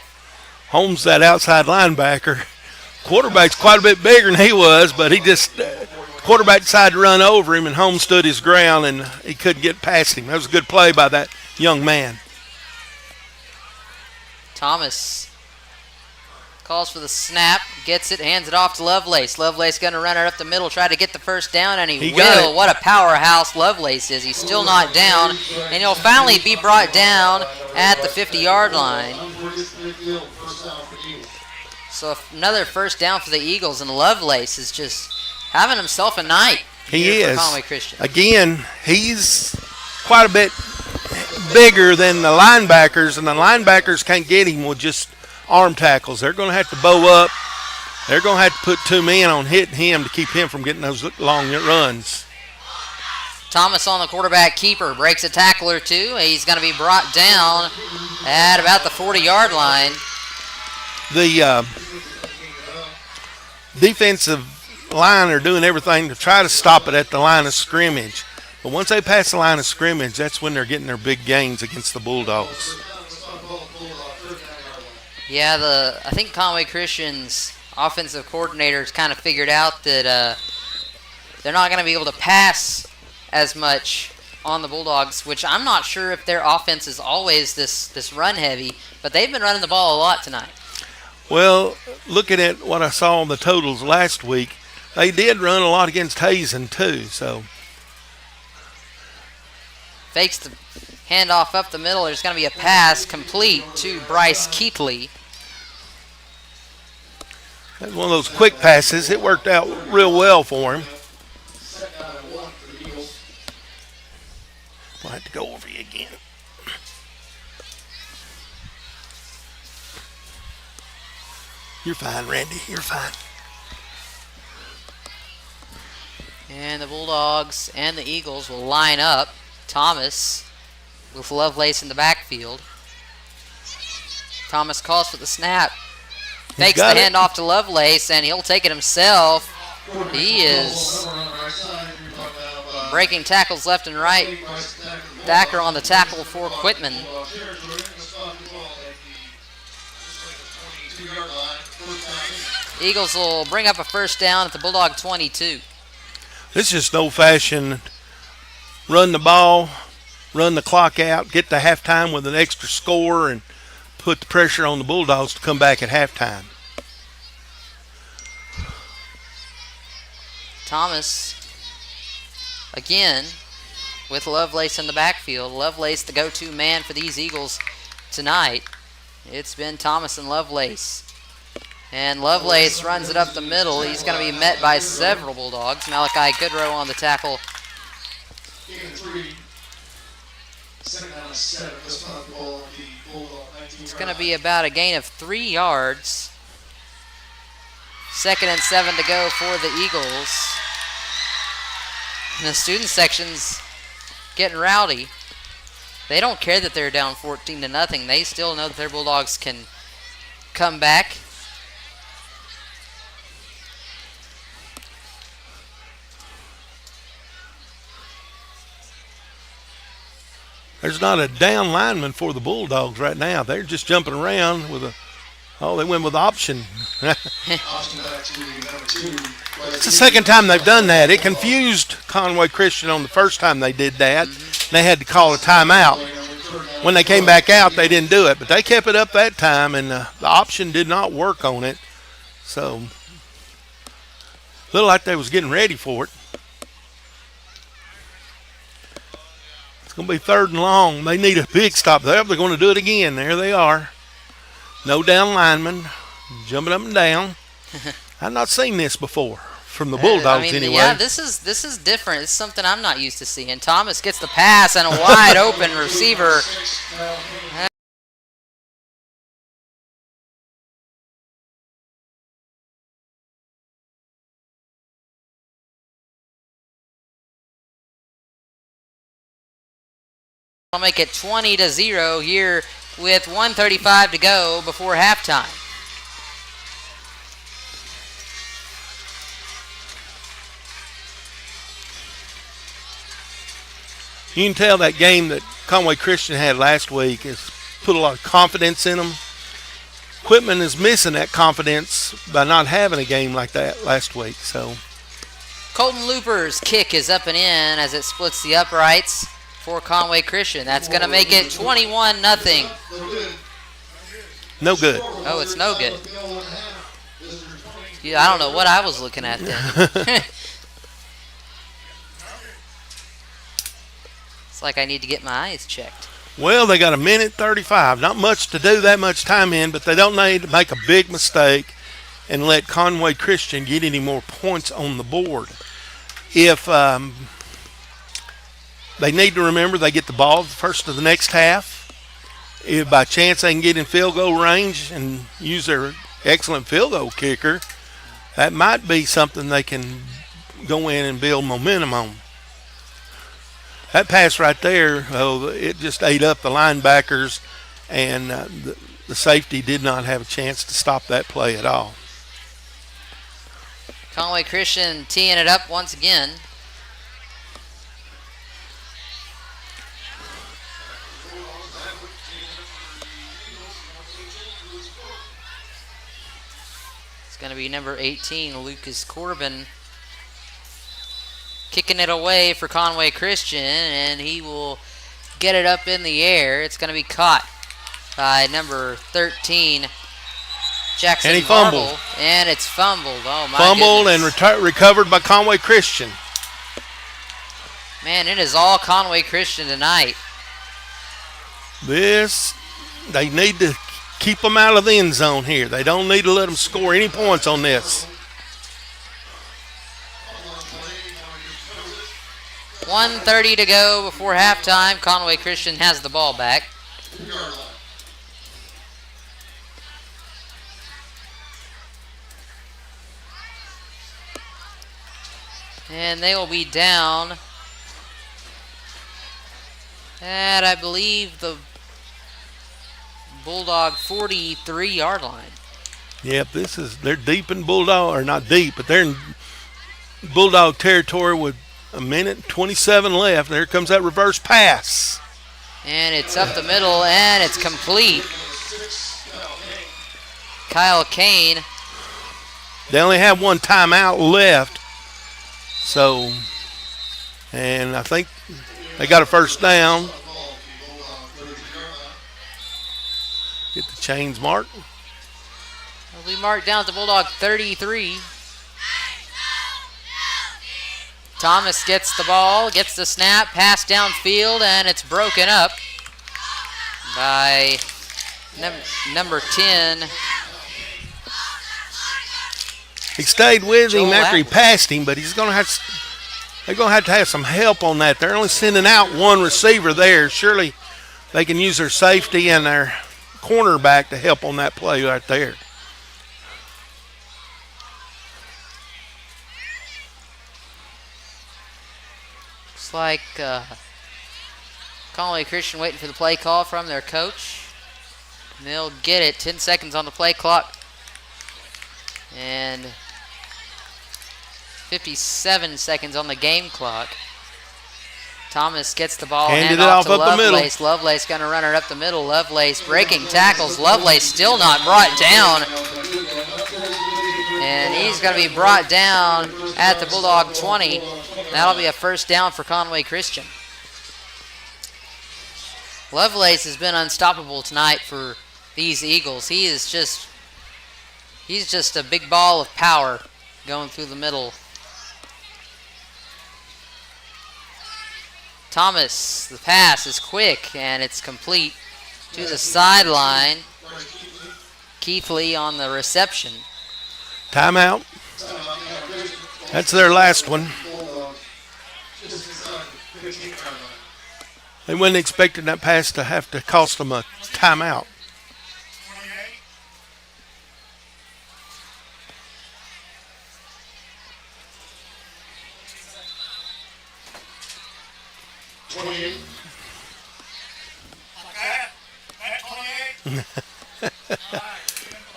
Holmes, that outside linebacker. Quarterback's quite a bit bigger than he was, but he just quarterback decided to run over him, and Holmes stood his ground, and he couldn't get past him. That was a good play by that young man. Thomas calls for the snap, gets it, hands it off to Lovelace. Lovelace going to run it up the middle, try to get the first down, and he will. What a powerhouse Lovelace is. He's still not down, and he'll finally be brought down at the 50-yard line. So another first down for the Eagles, and Lovelace is just having himself a night. He is. For Conway Christian. Again, he's quite a bit bigger than the linebackers, and the linebackers can't get him with just arm tackles. They're going to have to bow up. They're going to have to put 2 men on hitting him to keep him from getting those long runs. Thomas on the quarterback keeper breaks a tackle or 2. He's going to be brought down at about the 40-yard line. The defensive line are doing everything to try to stop it at the line of scrimmage. But once they pass the line of scrimmage, that's when they're getting their big gains against the Bulldogs. Yeah, I think Conway Christian's offensive coordinators kind of figured out that they're not going to be able to pass as much on the Bulldogs, which I'm not sure if their offense is always this run heavy, but they've been running the ball a lot tonight. Well, looking at what I saw on the totals last week, they did run a lot against Hazen too. So fakes the handoff up the middle. There's going to be a pass complete to Bryce Keatley. That's one of those quick passes. It worked out real well for him. I'll have to go over you again. You're fine, Randy. You're fine. And the Bulldogs and the Eagles will line up. Thomas with Lovelace in the backfield. Thomas calls for the snap. Fakes the handoff to Lovelace, and he'll take it himself. He is breaking tackles left and right. Thacker on the tackle for Quitman. Eagles will bring up a first down at the Bulldog 22. This is just old-fashioned run the ball, run the clock out, get to halftime with an extra score, and put the pressure on the Bulldogs to come back at halftime. Thomas, again, with Lovelace in the backfield. Lovelace, the go-to man for these Eagles tonight. It's been Thomas and Lovelace. And Lovelace runs it up the middle. He's going to be met by several Bulldogs. Malachi Goodrow on the tackle. It's going to be about a gain of 3 yards. 2nd and 7 to go for the Eagles. And the student section's getting rowdy. They don't care that they're down 14-0. They still know that their Bulldogs can come back. There's not a down lineman for the Bulldogs right now. They're just jumping around with a. Oh, they went with option. It's the second time they've done that. It confused Conway Christian on the first time they did that. They had to call a timeout. When they came back out, they didn't do it, but they kept it up that time, and the option did not work on it. So, looked like they was getting ready for it. It's going to be 3rd and long. They need a big stop there. They're going to do it again. There they are. No down lineman, jumping up and down. I've not seen this before from the Bulldogs anyway. Yeah, this is different. It's something I'm not used to seeing. Thomas gets the pass and a wide open receiver. I'll make it 20-0 here with 1:35 to go before halftime. You can tell that game that Conway Christian had last week has put a lot of confidence in them. Quitman is missing that confidence by not having a game like that last week. So, Colton Looper's kick is up and in as it splits the uprights for Conway Christian. That's going to make it 21-0. No good. Oh, it's no good. Yeah, I don't know what I was looking at then. It's like I need to get my eyes checked. Well, they got 1:35. Not much to do that much time in, but they don't need to make a big mistake and let Conway Christian get any more points on the board. If they need to remember they get the ball the first of the next half. If by chance they can get in field goal range and use their excellent field goal kicker, that might be something they can go in and build momentum on. That pass right there, it just ate up the linebackers, and the safety did not have a chance to stop that play at all. Conway Christian teeing it up once again. It's going to be number 18, Lucas Corbin, kicking it away for Conway Christian, and he will get it up in the air. It's going to be caught by number 13, Jackson And he Marble, fumbled. and it's fumbled. Oh, my Fumbled goodness. and recovered by Conway Christian. Man, it is all Conway Christian tonight. They need to keep them out of the end zone here. They don't need to let them score any points on this. 1:30 to go before halftime. Conway Christian has the ball back. And they will be down at, I believe, the Bulldog 43-yard line. Yep, they're deep in Bulldog, or not deep, but they're in Bulldog territory with 1:27 left. There comes that reverse pass. And it's up the middle, and it's complete. Kyle Kane. They only have one timeout left. So, and I think they got a first down. Get the chains marked. It'll be marked down at the Bulldog 33. Thomas gets the ball, gets the snap, pass downfield, and it's broken up by number 10. He stayed with Joel him after he Atwood. passed him, but they're going to have some help on that. They're only sending out one receiver there. Surely they can use their safety and their cornerback to help on that play right there. Looks like Conway Christian waiting for the play call from their coach. And they'll get it. 10 seconds on the play clock. And 57 seconds on the game clock. Thomas gets the ball, Handed hand it off off to up the middle. Lovelace. Lovelace going to run her up the middle. Lovelace breaking tackles. Lovelace still not brought down. And he's going to be brought down at the Bulldog 20. That'll be a first down for Conway Christian. Lovelace has been unstoppable tonight for these Eagles. He's just a big ball of power going through the middle. Thomas, the pass is quick and it's complete to the sideline. Keithley on the reception. Timeout. That's their last one. They weren't expecting that pass to have to cost them a timeout.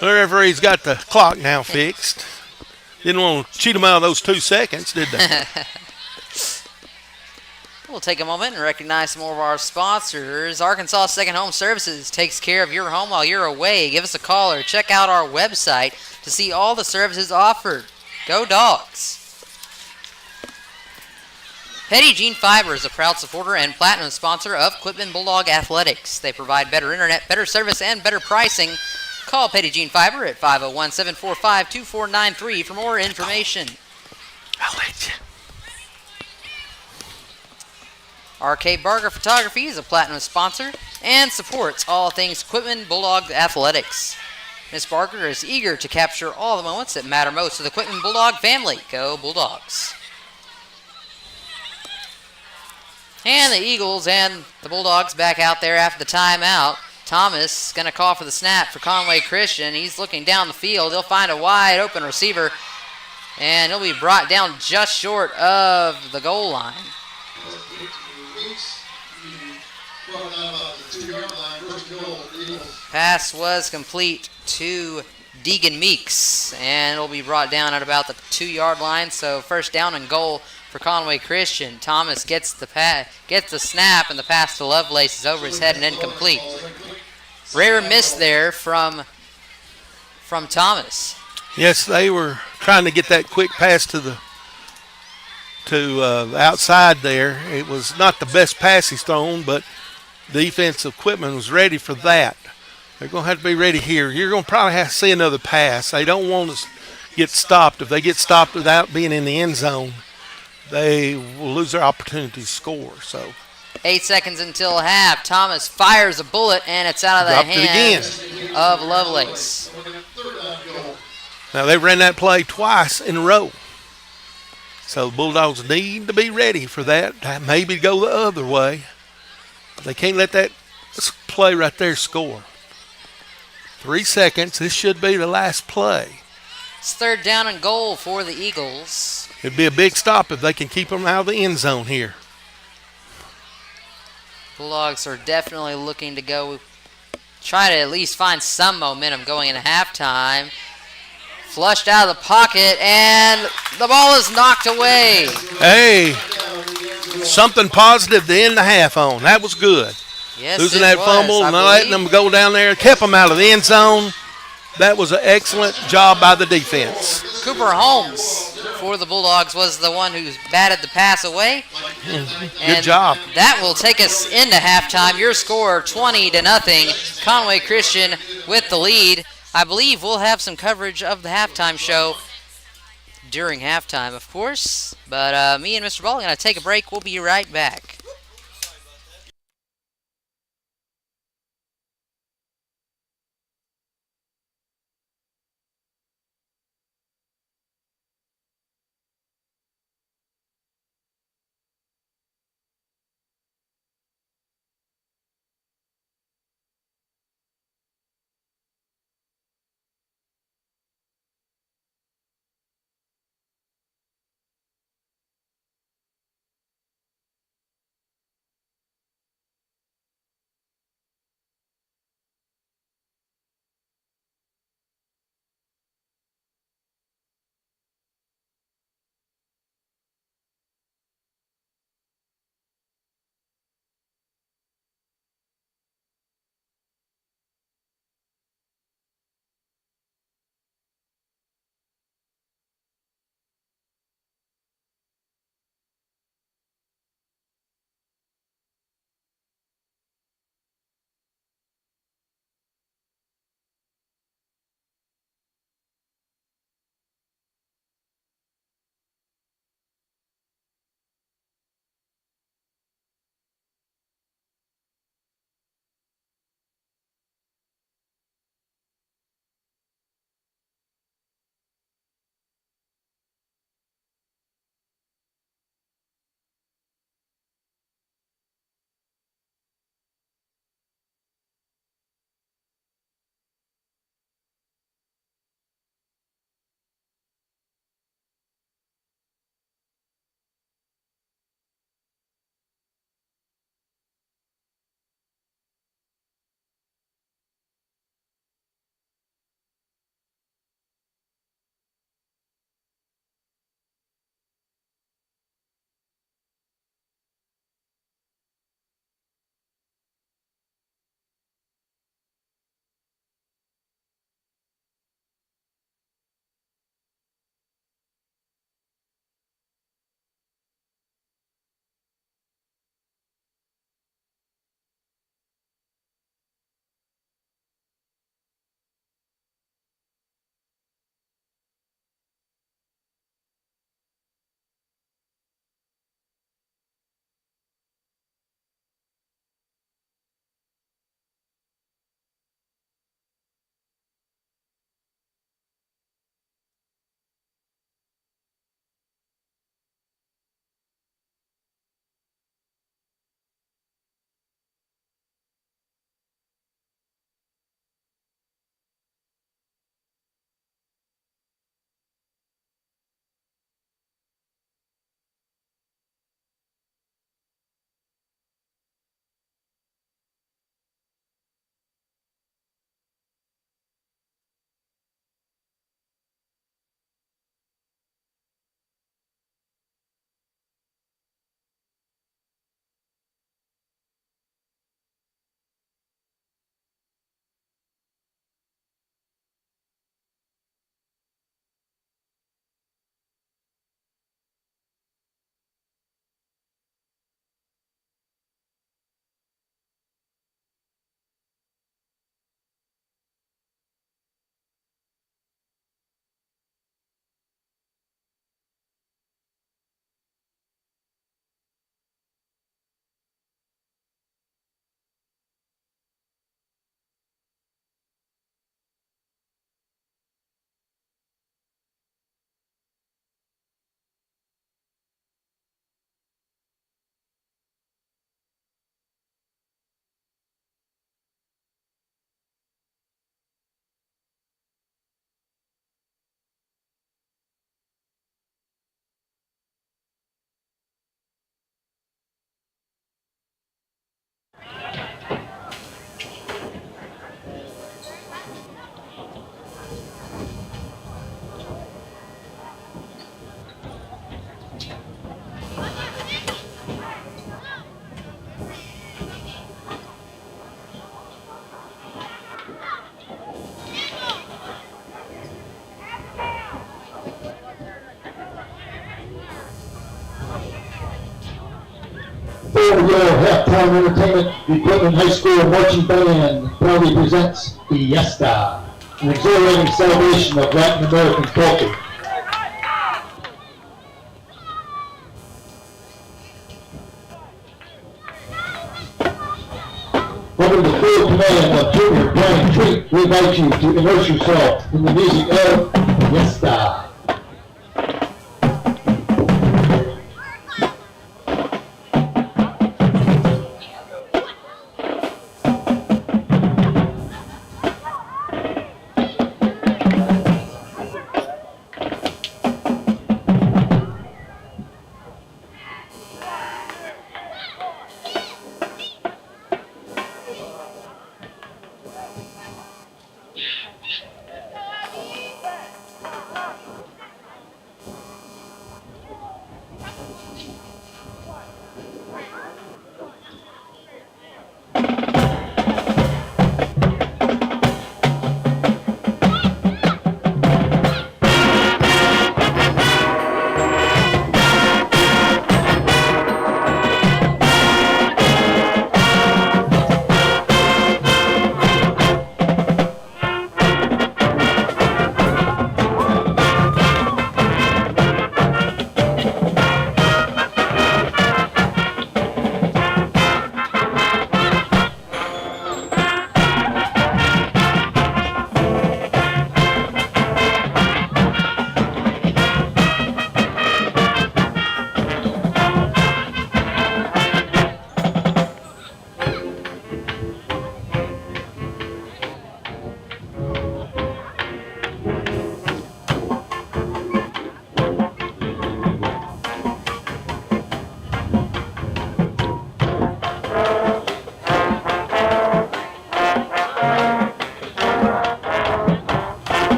The referee's got the clock now fixed. Didn't want to cheat them out of those 2 seconds, did they? We'll take a moment and recognize some more of our sponsors. Arkansas Second Home Services takes care of your home while you're away. Give us a call or check out our website to see all the services offered. Go Dogs! Petit Jean Fiber is a proud supporter and platinum sponsor of Quitman Bulldog Athletics. They provide better internet, better service, and better pricing. Call Petit Jean Fiber at 501-745-2493 for more information. I'll let you. RK Barger Photography is a platinum sponsor and supports all things Quitman Bulldog Athletics. Miss Barker is eager to capture all the moments that matter most to the Quitman Bulldog family. Go Bulldogs! And the Eagles and the Bulldogs back out there after the timeout. Thomas going to call for the snap for Conway Christian. He's looking down the field. He'll find a wide open receiver, and he'll be brought down just short of the goal line. Pass was complete to Deegan Meeks, and it'll be brought down at about the 2-yard line. So first down and goal for Conway Christian. Thomas gets the snap, and the pass to Lovelace is over his head and incomplete. Rare miss there from Thomas. Yes, they were trying to get that quick pass to the outside there. It was not the best pass he's thrown, but defensive Quitman was ready for that. They're going to have to be ready here. You're going to probably have to see another pass. They don't want to get stopped. If they get stopped without being in the end zone, they will lose their opportunity to score. So 8 seconds until half. Thomas fires a bullet, and it's out of the hands of Lovelace. Now, they ran that play twice in a row. So the Bulldogs need to be ready for that, maybe go the other way. They can't let that play right there score. 3 seconds. This should be the last play. It's third down and goal for the Eagles. It'd be a big stop if they can keep them out of the end zone here. Bulldogs are definitely looking to try to at least find some momentum going into halftime. Flushed out of the pocket, and the ball is knocked away. Hey, something positive to end the half on. That was good. Yes, losing that fumble and not letting them go down there, kept them out of the end zone. That was an excellent job by the defense. Cooper Holmes for the Bulldogs was the one who batted the pass away. Good job. That will take us into halftime. Your score 20-0. Conway Christian with the lead. I believe we'll have some coverage of the halftime show during halftime, of course. But me and Mr. Ball are going to take a break. We'll be right back. Modern Entertainment, the Quitman High School Marching Band proudly presents Fiesta, an exhilarating celebration of Latin American culture. Under the full command of Junior Brian Treat, we invite you to immerse yourself in the music of Fiesta.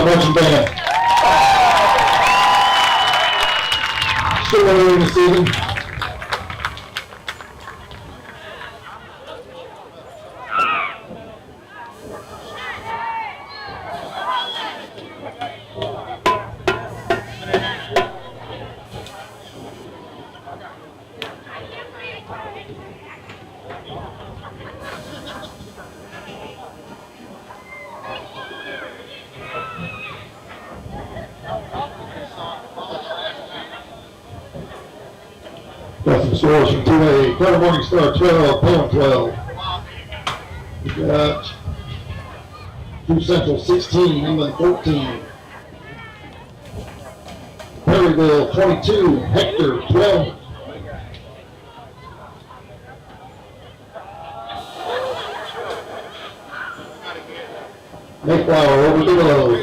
Marching Band. Still early in the season. Got some scores from 2A. Carter Morningstar 12, Pelham 12. We got 2 Central 16, England 14. Perryville 22, Hector 12. Mayflower over the Willows.